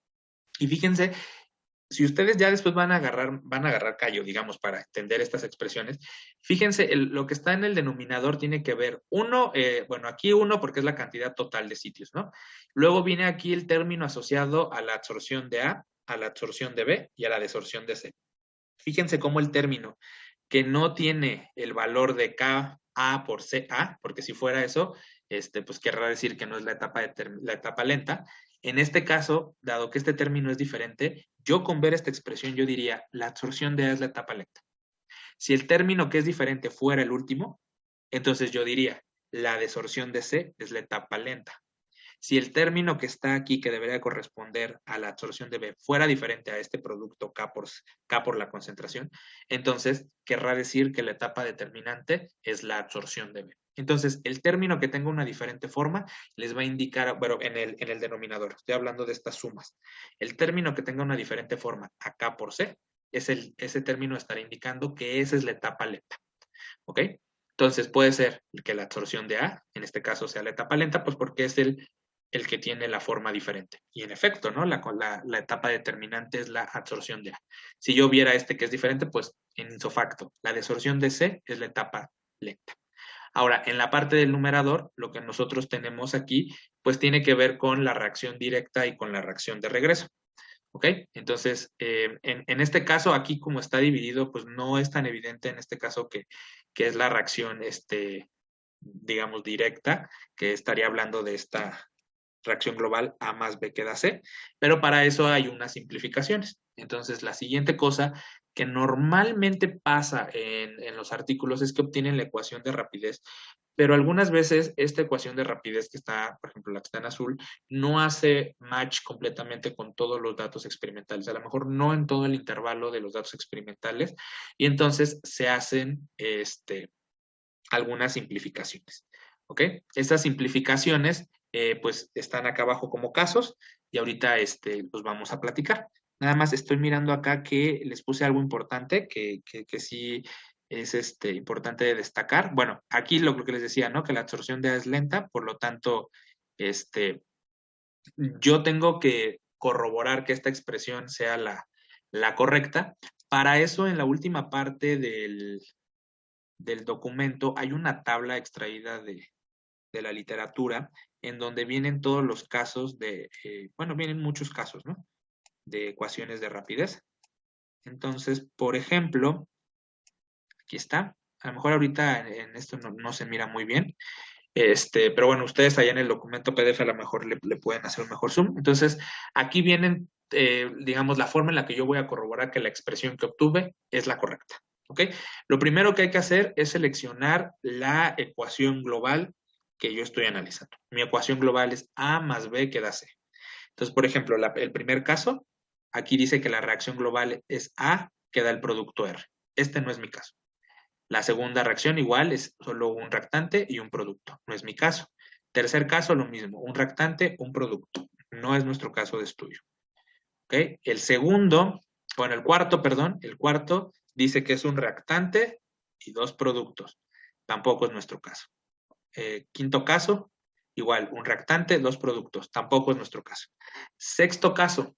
Y fíjense, si ustedes ya después van a agarrar callo, digamos, para entender estas expresiones, fíjense, lo que está en el denominador tiene que ver, aquí 1 porque es la cantidad total de sitios, ¿no? Luego viene aquí el término asociado a la absorción de A, a la absorción de B y a la desorción de C. Fíjense cómo el término que no tiene el valor de Ka por Ca, porque si fuera eso, pues querrá decir que no es la etapa lenta. En este caso, dado que este término es diferente, yo con ver esta expresión yo diría la absorción de A es la etapa lenta. Si el término que es diferente fuera el último, Entonces yo diría, la desorción de C es la etapa lenta. Si el término que está aquí, que debería corresponder a la absorción de B, fuera diferente a este producto K por la concentración, entonces querrá decir que la etapa determinante es la absorción de B. Entonces, el término que tenga una diferente forma les va a indicar, bueno, en el denominador, estoy hablando de estas sumas. El término que tenga una diferente forma a K por C, ese término estará indicando que esa es la etapa lenta. ¿Ok? Entonces puede ser que la absorción de A, en este caso sea la etapa lenta, pues porque es el que tiene la forma diferente. Y en efecto, ¿no? La etapa determinante es la absorción de A. Si yo viera este que es diferente, pues en isofacto, la desorción de C es la etapa lenta. Ahora, en la parte del numerador, lo que nosotros tenemos aquí, pues tiene que ver con la reacción directa y con la reacción de regreso. ¿Ok? Entonces, en este caso, aquí como está dividido, pues no es tan evidente en este caso que es la reacción, digamos, directa, que estaría hablando de esta reacción global A más B que da C, pero para eso hay unas simplificaciones. Entonces, la siguiente cosa que normalmente pasa en los artículos es que obtienen la ecuación de rapidez, pero algunas veces esta ecuación de rapidez que está, por ejemplo, la que está en azul, no hace match completamente con todos los datos experimentales, a lo mejor no en todo el intervalo de los datos experimentales, y entonces se hacen algunas simplificaciones. ¿Ok? Estas simplificaciones pues están acá abajo como casos y ahorita los vamos a platicar. Nada más estoy mirando acá que les puse algo importante que sí es importante de destacar. Bueno, aquí lo que les decía, ¿no? Que la absorción de A es lenta, por lo tanto, yo tengo que corroborar que esta expresión sea la correcta. Para eso, en la última parte del documento hay una tabla extraída de la literatura en donde vienen todos los casos bueno, vienen muchos casos, ¿no? De ecuaciones de rapidez. Entonces, por ejemplo, aquí está. A lo mejor ahorita en esto no se mira muy bien. Pero bueno, ustedes allá en el documento PDF a lo mejor le pueden hacer un mejor zoom. Entonces, aquí vienen, digamos, la forma en la que yo voy a corroborar que la expresión que obtuve es la correcta. ¿Ok? Lo primero que hay que hacer es seleccionar la ecuación global que yo estoy analizando. Mi ecuación global es A más B que da C. Entonces, por ejemplo, el primer caso, aquí dice que la reacción global es A que da el producto R. Este no es mi caso. La segunda reacción igual es solo un reactante y un producto. No es mi caso. Tercer caso, lo mismo. Un reactante, un producto. No es nuestro caso de estudio. ¿Ok? El cuarto, perdón, el cuarto dice que es un reactante y dos productos. Tampoco es nuestro caso. Quinto caso, igual, un reactante, dos productos. Tampoco es nuestro caso. Sexto caso,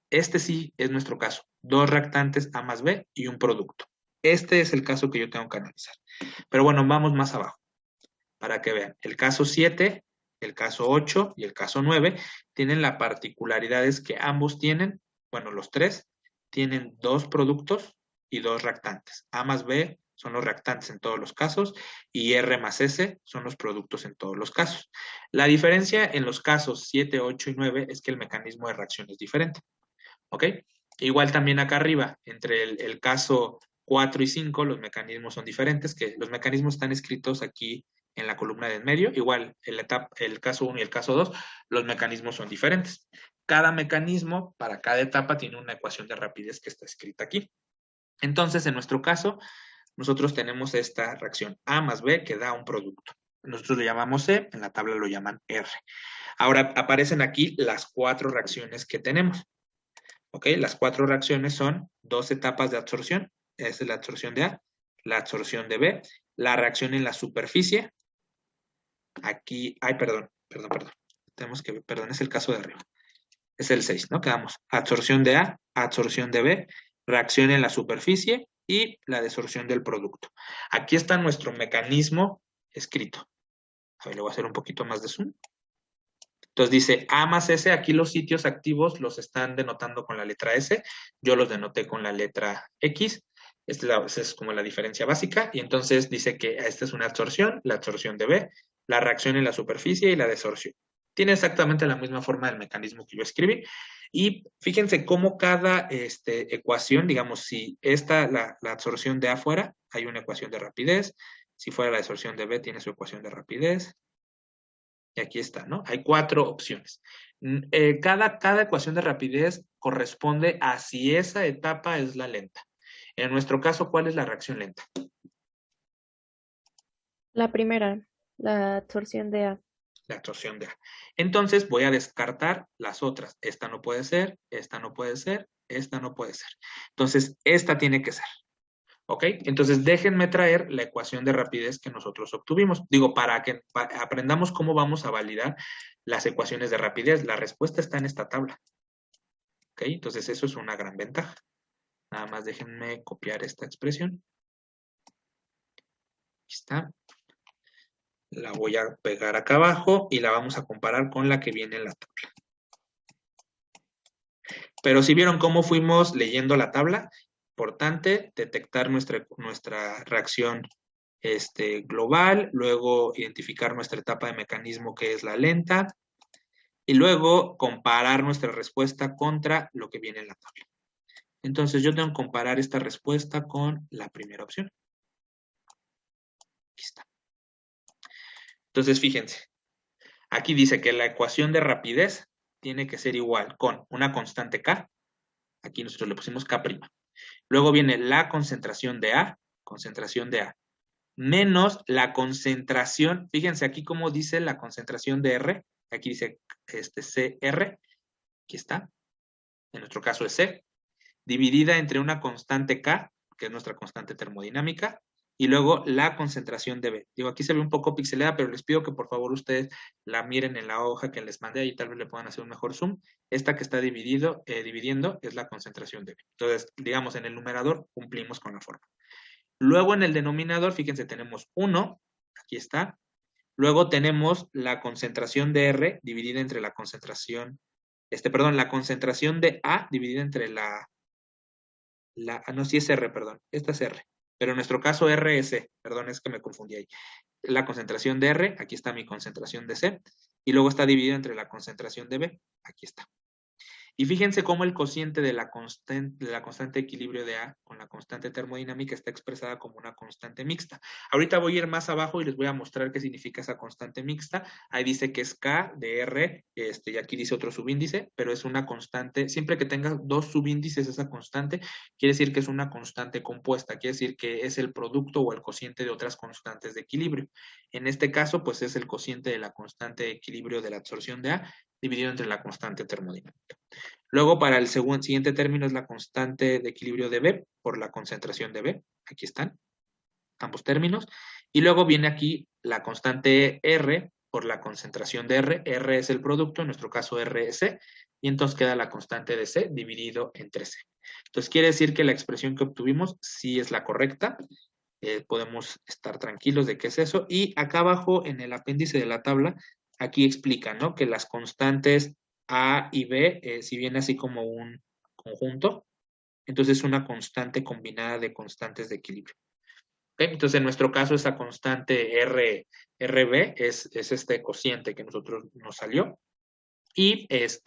este sí es nuestro caso. Dos reactantes A más B y un producto. Este es el caso que yo tengo que analizar. Pero bueno, vamos más abajo para que vean. El caso 7, el caso 8 y el caso 9 tienen la particularidad es que ambos tienen, bueno, los tres, tienen dos productos y dos reactantes. A más B son los reactantes en todos los casos y R más S son los productos en todos los casos. La diferencia en los casos 7, 8 y 9 es que el mecanismo de reacción es diferente. ¿Ok? Igual también acá arriba, entre el caso 4 y 5, los mecanismos son diferentes, que los mecanismos están escritos aquí en la columna de en medio. Igual, el caso 1 y el caso 2, los mecanismos son diferentes. Cada mecanismo, para cada etapa, tiene una ecuación de rapidez que está escrita aquí. Entonces, en nuestro caso, nosotros tenemos esta reacción A más B que da un producto. Nosotros lo llamamos C, en la tabla lo llaman R. Ahora aparecen aquí las 4 reacciones que tenemos. ¿Ok? Las 4 reacciones son 2 etapas de absorción. Esta es la absorción de A, la absorción de B, la reacción en la superficie. Aquí, perdón. Perdón, es el caso de arriba. Es el 6, ¿no? Quedamos absorción de A, absorción de B, reacción en la superficie y la desorción del producto. Aquí está nuestro mecanismo escrito. A ver, le voy a hacer un poquito más de zoom. Entonces dice A más S, aquí los sitios activos los están denotando con la letra S, yo los denoté con la letra X, esta es como la diferencia básica, y entonces dice que esta es una absorción, la absorción de B, la reacción en la superficie y la desorción. Tiene exactamente la misma forma del mecanismo que yo escribí, y fíjense cómo cada ecuación, digamos, si la absorción de afuera, hay una ecuación de rapidez, Si fuera la desorción de B, tiene su ecuación de rapidez. Y aquí está, ¿no? Hay 4 opciones. Cada ecuación de rapidez corresponde a si esa etapa es la lenta. En nuestro caso, ¿cuál es la reacción lenta? La primera, la absorción de A. La absorción de A. Entonces voy a descartar las otras. Esta no puede ser, esta no puede ser, esta no puede ser. Entonces, esta tiene que ser. ¿Ok? Entonces, déjenme traer la ecuación de rapidez que nosotros obtuvimos. Digo, para que aprendamos cómo vamos a validar las ecuaciones de rapidez. La respuesta está en esta tabla. ¿Ok? Entonces, eso es una gran ventaja. Nada más déjenme copiar esta expresión. Aquí está. La voy a pegar acá abajo y la vamos a comparar con la que viene en la tabla. Pero si vieron cómo fuimos leyendo la tabla, importante detectar nuestra reacción global, luego identificar nuestra etapa de mecanismo que es la lenta, y luego comparar nuestra respuesta contra lo que viene en la tabla. Entonces yo tengo que comparar esta respuesta con la primera opción. Aquí está. Entonces fíjense, aquí dice que la ecuación de rapidez tiene que ser igual con una constante K, aquí nosotros le pusimos K'. Luego viene la concentración de A, menos la concentración, fíjense aquí cómo dice la concentración de R, aquí dice CR, aquí está, en nuestro caso es C, dividida entre una constante K, que es nuestra constante termodinámica, y luego la concentración de B. Digo, aquí se ve un poco pixelada, pero les pido que por favor ustedes la miren en la hoja que les mandé, ahí tal vez le puedan hacer un mejor zoom. Esta que está dividiendo es la concentración de B. Entonces, digamos, en el numerador cumplimos con la forma. Luego en el denominador, fíjense, tenemos 1, aquí está. Luego tenemos la concentración de R dividida entre la concentración, la concentración de A dividida entre no, sí es R, perdón, esta es R. Pero en nuestro caso R es C, perdón, es que me confundí ahí. La concentración de R, aquí está mi concentración de C, y luego está dividida entre la concentración de B, aquí está. Y fíjense cómo el cociente de la constante de equilibrio de A con la constante termodinámica está expresada como una constante mixta. Ahorita voy a ir más abajo y les voy a mostrar qué significa esa constante mixta. Ahí dice que es K de R, y aquí dice otro subíndice, pero es una constante. Siempre que tenga 2 subíndices esa constante, quiere decir que es una constante compuesta, quiere decir que es el producto o el cociente de otras constantes de equilibrio. En este caso, pues es el cociente de la constante de equilibrio de la absorción de A dividido entre la constante termodinámica. Luego, para el siguiente término es la constante de equilibrio de B por la concentración de B. Aquí están ambos términos. Y luego viene aquí la constante R por la concentración de R. R es el producto, en nuestro caso R es C. Y entonces queda la constante de C dividido entre C. Entonces quiere decir que la expresión que obtuvimos sí es la correcta. Podemos estar tranquilos de qué es eso. Y acá abajo en el apéndice de la tabla, aquí explica, ¿no? Que las constantes A y B, si viene así como un conjunto, entonces es una constante combinada de constantes de equilibrio. ¿Okay? Entonces en nuestro caso esa constante RB es este cociente que nosotros nos salió. Y pues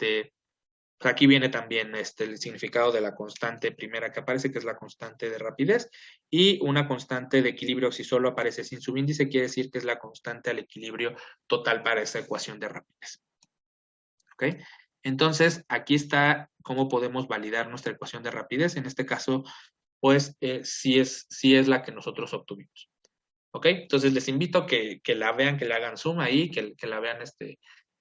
aquí viene también el significado de la constante primera que aparece, que es la constante de rapidez, y una constante de equilibrio si solo aparece sin subíndice, quiere decir que es la constante al equilibrio total para esa ecuación de rapidez. ¿Ok? Entonces, aquí está cómo podemos validar nuestra ecuación de rapidez. En este caso, pues, sí es la que nosotros obtuvimos. ¿Ok? Entonces, les invito a que la vean, que le hagan zoom ahí, que la vean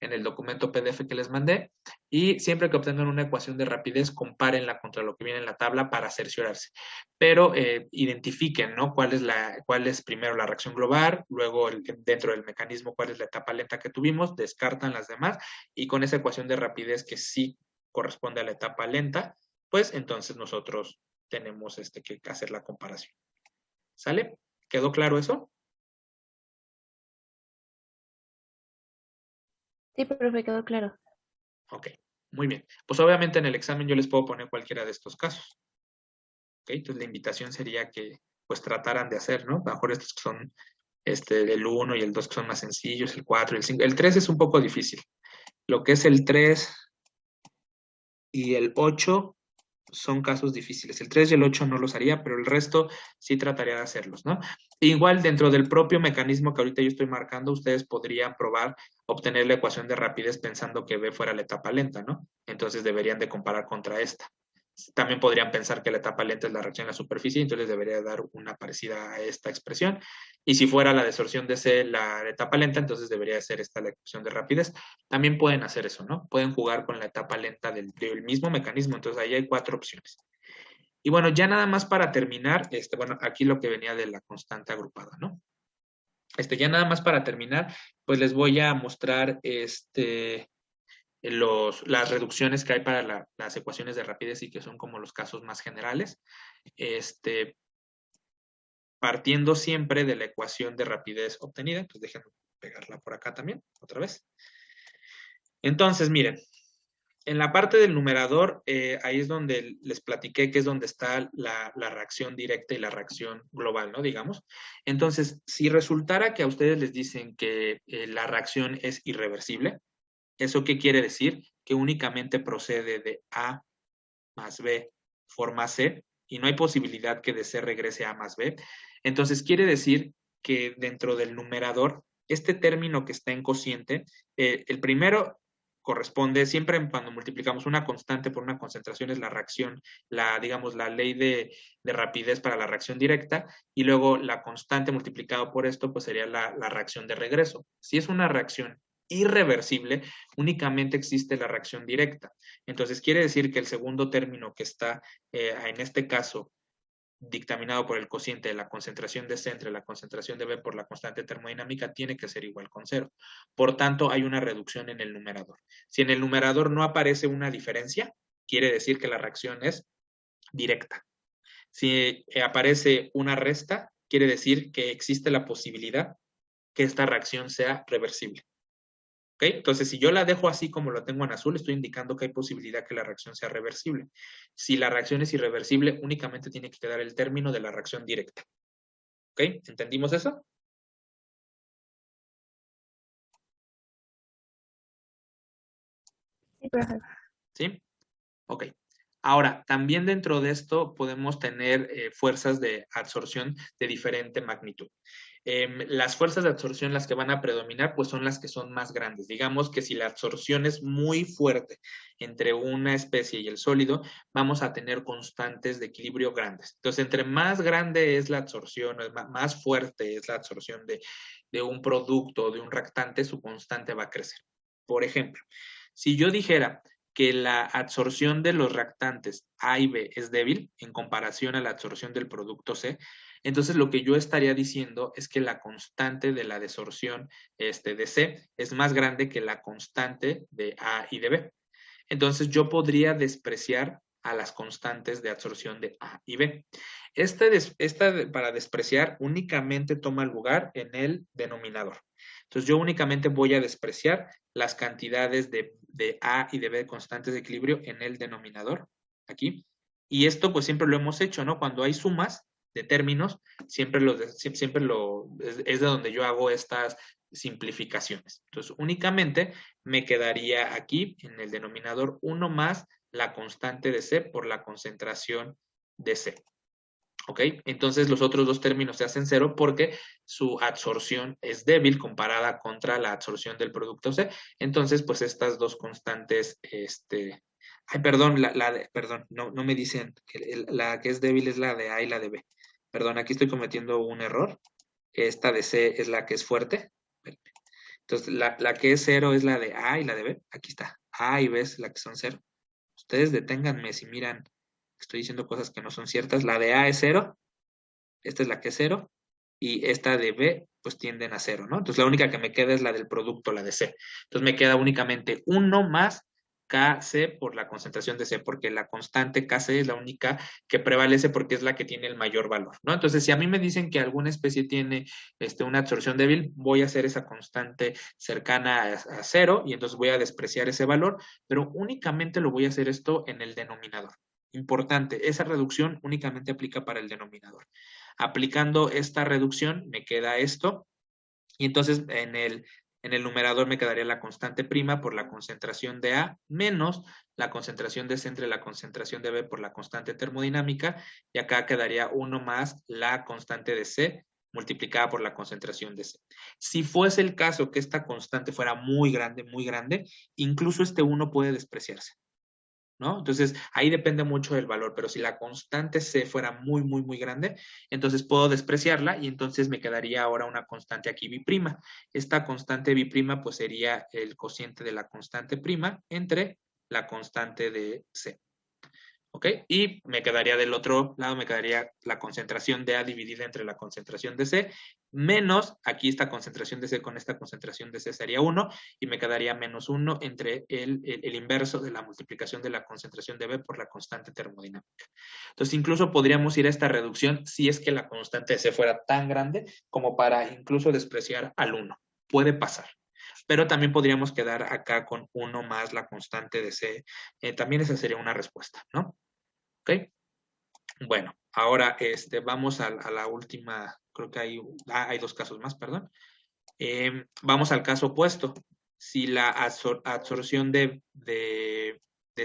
en el documento PDF que les mandé. Y siempre que obtengan una ecuación de rapidez, compárenla contra lo que viene en la tabla para cerciorarse. Pero identifiquen, ¿no? Cuál es primero la reacción global, luego dentro del mecanismo cuál es la etapa lenta que tuvimos, descartan las demás y con esa ecuación de rapidez que sí corresponde a la etapa lenta, pues entonces nosotros tenemos que hacer la comparación. ¿Sale? ¿Quedó claro eso? Sí, profe, quedó claro. Ok, muy bien. Pues obviamente en el examen yo les puedo poner cualquiera de estos casos. Ok, entonces la invitación sería que pues trataran de hacer, ¿no? A lo mejor estos que son el 1 y el 2 que son más sencillos, el 4 y el 5. El 3 es un poco difícil. Lo que es el 3 y el 8, son casos difíciles. El 3 y el 8 no los haría, pero el resto sí trataría de hacerlos, ¿no? Igual dentro del propio mecanismo que ahorita yo estoy marcando, ustedes podrían probar obtener la ecuación de rapidez pensando que B fuera la etapa lenta, ¿no? Entonces deberían de comparar contra esta. También podrían pensar que la etapa lenta es la reacción en la superficie, entonces debería dar una parecida a esta expresión. Y si fuera la desorción de C la etapa lenta, entonces debería ser esta la ecuación de rapidez. También pueden hacer eso, ¿no? Pueden jugar con la etapa lenta del mismo mecanismo, entonces ahí hay 4 opciones. Y bueno, ya nada más para terminar, bueno, aquí lo que venía de la constante agrupada, ¿no? Ya nada más para terminar, pues les voy a mostrar las reducciones que hay para las ecuaciones de rapidez y que son como los casos más generales. Partiendo siempre de la ecuación de rapidez obtenida, pues déjenme pegarla por acá también, otra vez. Entonces, miren, en la parte del numerador, ahí es donde les platiqué que es donde está la reacción directa y la reacción global, ¿no? Digamos. Entonces, si resultara que a ustedes les dicen que la reacción es irreversible, ¿eso qué quiere decir? Que únicamente procede de A más B forma C y no hay posibilidad que de C regrese a A más B. Entonces, quiere decir que dentro del numerador, este término que está en cociente, el primero corresponde siempre cuando multiplicamos una constante por una concentración es la reacción, digamos, la ley de rapidez para la reacción directa y luego la constante multiplicado por esto pues sería la reacción de regreso. Si es una reacción irreversible, únicamente existe la reacción directa. Entonces quiere decir que el segundo término que está en este caso dictaminado por el cociente de la concentración de C entre la concentración de B por la constante termodinámica tiene que ser igual con 0. Por tanto, hay una reducción en el numerador. Si en el numerador no aparece una diferencia, quiere decir que la reacción es directa. Si aparece una resta, quiere decir que existe la posibilidad que esta reacción sea reversible. ¿Okay? Entonces, si yo la dejo así como lo tengo en azul, estoy indicando que hay posibilidad que la reacción sea reversible. Si la reacción es irreversible, únicamente tiene que quedar el término de la reacción directa. ¿Ok? ¿Entendimos eso? Sí, profe. ¿Sí? Ok. Ahora, también dentro de esto podemos tener fuerzas de absorción de diferente magnitud. Las fuerzas de absorción, las que van a predominar, pues son las que son más grandes. Digamos que si la absorción es muy fuerte entre una especie y el sólido, vamos a tener constantes de equilibrio grandes. Entonces, entre más grande es la absorción, más fuerte es la absorción de un producto o de un reactante, su constante va a crecer. Por ejemplo, si yo dijera que la absorción de los reactantes A y B es débil en comparación a la absorción del producto C, entonces lo que yo estaría diciendo es que la constante de la desorción de C es más grande que la constante de A y de B. Entonces yo podría despreciar a las constantes de absorción de A y B. Esta para despreciar únicamente toma lugar en el denominador. Entonces yo únicamente voy a despreciar las cantidades de A y de B constantes de equilibrio en el denominador, aquí. Y esto pues siempre lo hemos hecho, ¿no? Cuando hay sumas de términos, siempre es de donde yo hago estas simplificaciones. Entonces únicamente me quedaría aquí en el denominador 1 más la constante de C por la concentración de C. ¿Ok? Entonces los otros dos términos se hacen 0 porque su absorción es débil comparada contra la absorción del producto C. Entonces, pues estas dos constantes, ay, perdón, perdón, no me dicen que la que es débil es la de A y la de B. Perdón, aquí estoy cometiendo un error. Esta de C es la que es fuerte. Entonces, la que es 0 es la de A y la de B. Aquí está. A y B es la que son 0. Ustedes deténganme si miran, estoy diciendo cosas que no son ciertas. La de A es 0. Esta es la que es 0. Y esta de B, pues tienden a 0, ¿no? Entonces, la única que me queda es la del producto, la de C. Entonces, me queda únicamente 1 más Kc por la concentración de C, porque la constante Kc es la única que prevalece porque es la que tiene el mayor valor, ¿no? Entonces, si a mí me dicen que alguna especie tiene una absorción débil, voy a hacer esa constante cercana a 0 y entonces voy a despreciar ese valor, pero únicamente lo voy a hacer esto en el denominador. Importante, esa reducción únicamente aplica para el denominador. Aplicando esta reducción me queda esto y entonces en el En el numerador me quedaría la constante prima por la concentración de A menos la concentración de C entre la concentración de B por la constante termodinámica, y acá quedaría 1 más la constante de C multiplicada por la concentración de C. Si fuese el caso que esta constante fuera muy grande, incluso este 1 puede despreciarse, ¿no? Entonces, ahí depende mucho del valor, pero si la constante C fuera muy grande, entonces puedo despreciarla y entonces me quedaría ahora una constante aquí biprima. Esta constante biprima pues sería el cociente de la constante prima entre la constante de C. ¿Ok? Y me quedaría del otro lado, me quedaría la concentración de A dividida entre la concentración de C, menos, aquí esta concentración de C con esta concentración de C sería 1, y me quedaría menos 1 entre el inverso de la multiplicación de la concentración de B por la constante termodinámica. Entonces, incluso podríamos ir a esta reducción si es que la constante de C fuera tan grande como para incluso despreciar al 1. Puede pasar. Pero también podríamos quedar acá con 1 más la constante de C. También esa sería una respuesta, ¿no? ¿Ok? Bueno, ahora vamos a la última, creo que hay dos casos más, perdón. Vamos al caso opuesto. Si la absorción de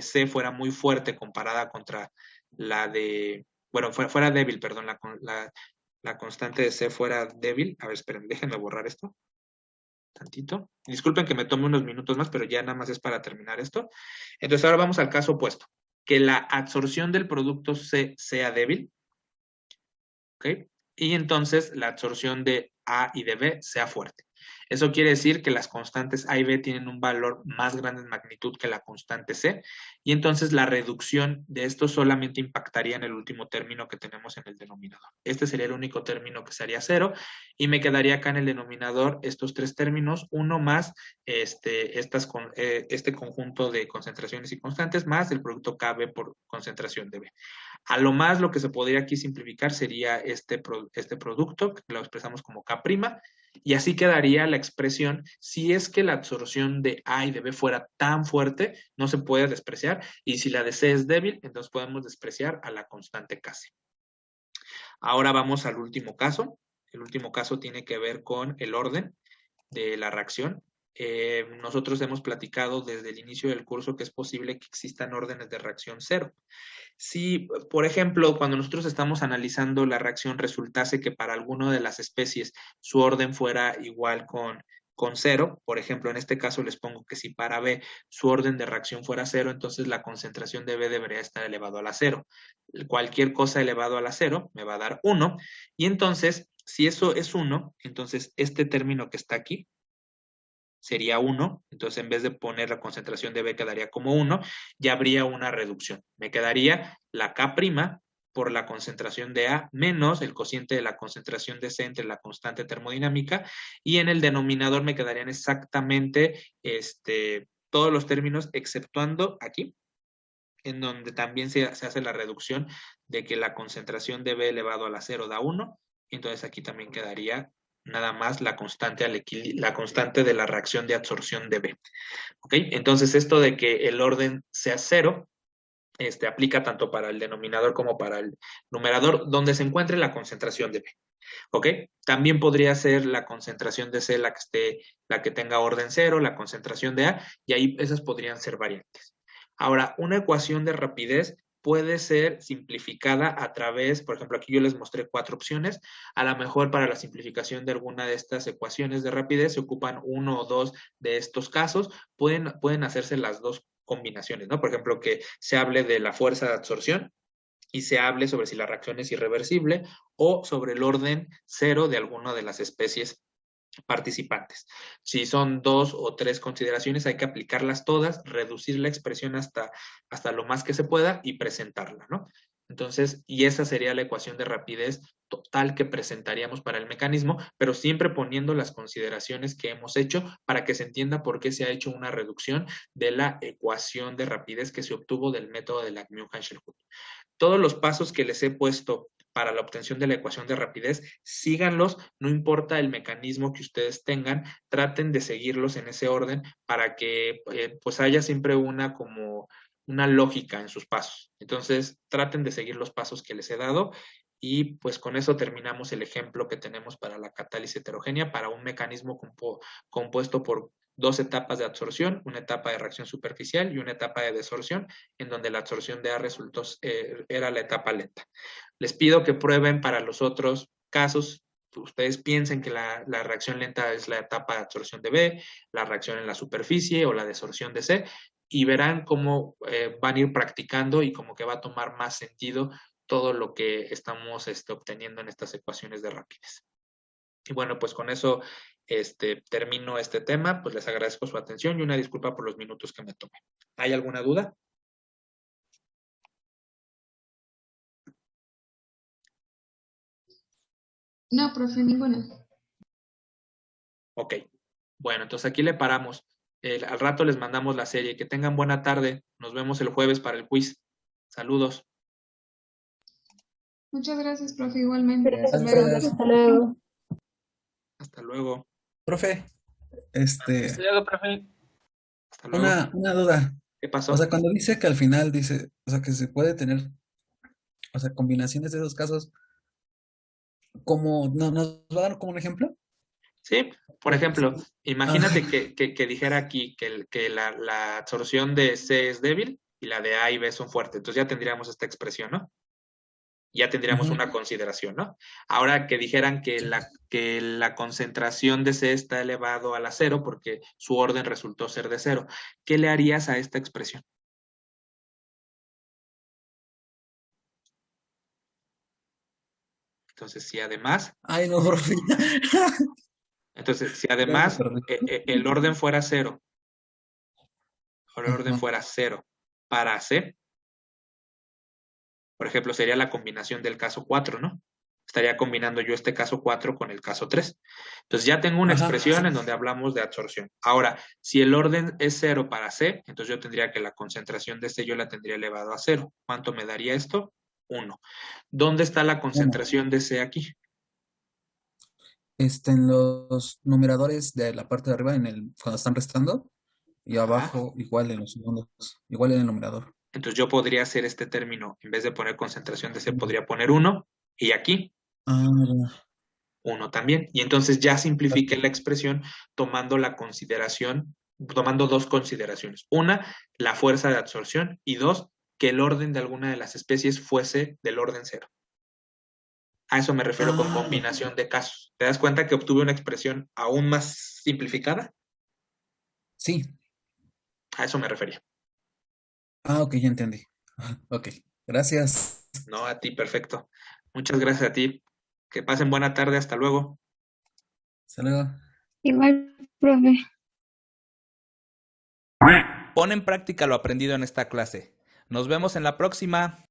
C fuera muy fuerte comparada contra la de, bueno, fuera débil, perdón, la constante de C fuera débil. A ver, esperen, déjenme borrar esto tantito. Disculpen que me tome unos minutos más, pero ya nada más es para terminar esto. Entonces ahora vamos al caso opuesto. Que la absorción del producto C sea débil, ¿ok? Y entonces la absorción de A y de B sea fuerte. Eso quiere decir que las constantes A y B tienen un valor más grande en magnitud que la constante C, y entonces la reducción de esto solamente impactaría en el último término que tenemos en el denominador. Este sería el único término que sería 0, y me quedaría acá en el denominador estos tres términos, uno más este conjunto de concentraciones y constantes, más el producto KB por concentración de B. A lo más lo que se podría aquí simplificar sería este producto, que lo expresamos como K', y así quedaría la expresión si es que la absorción de A y de B fuera tan fuerte, no se puede despreciar, y si la de C es débil, entonces podemos despreciar a la constante K. Ahora vamos al último caso. El último caso tiene que ver con el orden de la reacción. Nosotros hemos platicado desde el inicio del curso que es posible que existan órdenes de reacción cero. Si, por ejemplo, cuando nosotros estamos analizando la reacción resultase que para alguna de las especies su orden fuera igual con 0, por ejemplo, en este caso les pongo que si para B su orden de reacción fuera 0, entonces la concentración de B debería estar elevado a la 0. Cualquier cosa elevado a la 0 me va a dar 1, y entonces, si eso es 1, entonces este término que está aquí sería 1, entonces en vez de poner la concentración de B quedaría como 1, ya habría una reducción. Me quedaría la K' por la concentración de A menos el cociente de la concentración de C entre la constante termodinámica, y en el denominador me quedarían exactamente todos los términos exceptuando aquí, en donde también se hace la reducción de que la concentración de B elevado a la 0 da 1, entonces aquí también quedaría nada más la constante de la reacción de absorción de B. ¿Ok? Entonces esto de que el orden sea 0, aplica tanto para el denominador como para el numerador, donde se encuentre la concentración de B. ¿Ok? También podría ser la concentración de C la que tenga orden 0, la concentración de A, y ahí esas podrían ser variantes. Ahora, una ecuación de rapidez puede ser simplificada a través, por ejemplo, aquí yo les mostré 4 opciones. A lo mejor para la simplificación de alguna de estas ecuaciones de rapidez se ocupan uno o dos de estos casos. Pueden hacerse las dos combinaciones, ¿no? Por ejemplo, que se hable de la fuerza de absorción y se hable sobre si la reacción es irreversible, o sobre el orden 0 de alguna de las especies participantes. Si son 2 o 3 consideraciones, hay que aplicarlas todas, reducir la expresión hasta lo más que se pueda y presentarla, ¿no? Entonces, y esa sería la ecuación de rapidez total que presentaríamos para el mecanismo, pero siempre poniendo las consideraciones que hemos hecho para que se entienda por qué se ha hecho una reducción de la ecuación de rapidez que se obtuvo del método de Lagrange-Hill-Hut. Todos los pasos que les he puesto para la obtención de la ecuación de rapidez, síganlos, no importa el mecanismo que ustedes tengan, traten de seguirlos en ese orden para que pues haya siempre una como una lógica en sus pasos. Entonces, traten de seguir los pasos que les he dado y pues con eso terminamos el ejemplo que tenemos para la catálisis heterogénea, para un mecanismo compuesto por dos etapas de absorción, una etapa de reacción superficial y una etapa de desorción, en donde la absorción de A resultó, era la etapa lenta. Les pido que prueben para los otros casos. Ustedes piensen que la reacción lenta es la etapa de absorción de B, la reacción en la superficie o la desorción de C, y verán cómo van a ir practicando y como que va a tomar más sentido todo lo que estamos obteniendo en estas ecuaciones de rapidez. Y bueno, pues con eso termino este tema, pues les agradezco su atención y una disculpa por los minutos que me tomé. ¿Hay alguna duda? No, profe, ninguna. Ok. Bueno, entonces aquí le paramos. Al rato les mandamos la serie. Que tengan buena tarde. Nos vemos el jueves para el quiz. Saludos. Muchas gracias, profe, igualmente. Hasta luego. Gracias. Hasta luego. Hasta luego. Profe, Hasta luego. una duda. ¿Qué pasó? O sea, cuando dice que al final dice, o sea, que se puede tener, o sea, combinaciones de esos casos, ¿cómo nos va a dar como un ejemplo? Sí, por ejemplo, imagínate que dijera aquí que la absorción de C es débil y la de A y B son fuertes. Entonces ya tendríamos esta expresión, ¿no? Ya tendríamos una consideración, ¿no? Ahora que dijeran que la concentración de C está elevado a la cero porque su orden resultó ser de cero, ¿qué le harías a esta expresión? Entonces, si además, Ay, no, profe. entonces, si Ya me además perdí. el orden fuera cero, o el orden Ajá. fuera cero para C, por ejemplo, sería la combinación del caso 4, ¿no? Estaría combinando yo este caso 4 con el caso 3. Entonces ya tengo una Ajá, expresión sí. en donde hablamos de absorción. Ahora, si el orden es 0 para C, entonces yo tendría que la concentración de C yo la tendría elevado a 0. ¿Cuánto me daría esto? 1. ¿Dónde está la concentración de C aquí? En los numeradores de la parte de arriba, cuando están restando, y Ajá. abajo igual en los segundos, igual en el numerador. Entonces yo podría hacer este término, en vez de poner concentración de C, podría poner 1, y aquí Ah, 1 también. Y entonces ya simplifiqué la expresión tomando la consideración, tomando dos consideraciones. Una, la fuerza de absorción, y dos, que el orden de alguna de las especies fuese del orden 0. A eso me refiero con combinación de casos. ¿Te das cuenta que obtuve una expresión aún más simplificada? sí. A eso me refería. Ok, ya entendí. Ok, gracias. No, a ti, perfecto. Muchas gracias a ti. Que pasen buena tarde. Hasta luego. Hasta luego. Igual, profe. Pon en práctica lo aprendido en esta clase. Nos vemos en la próxima.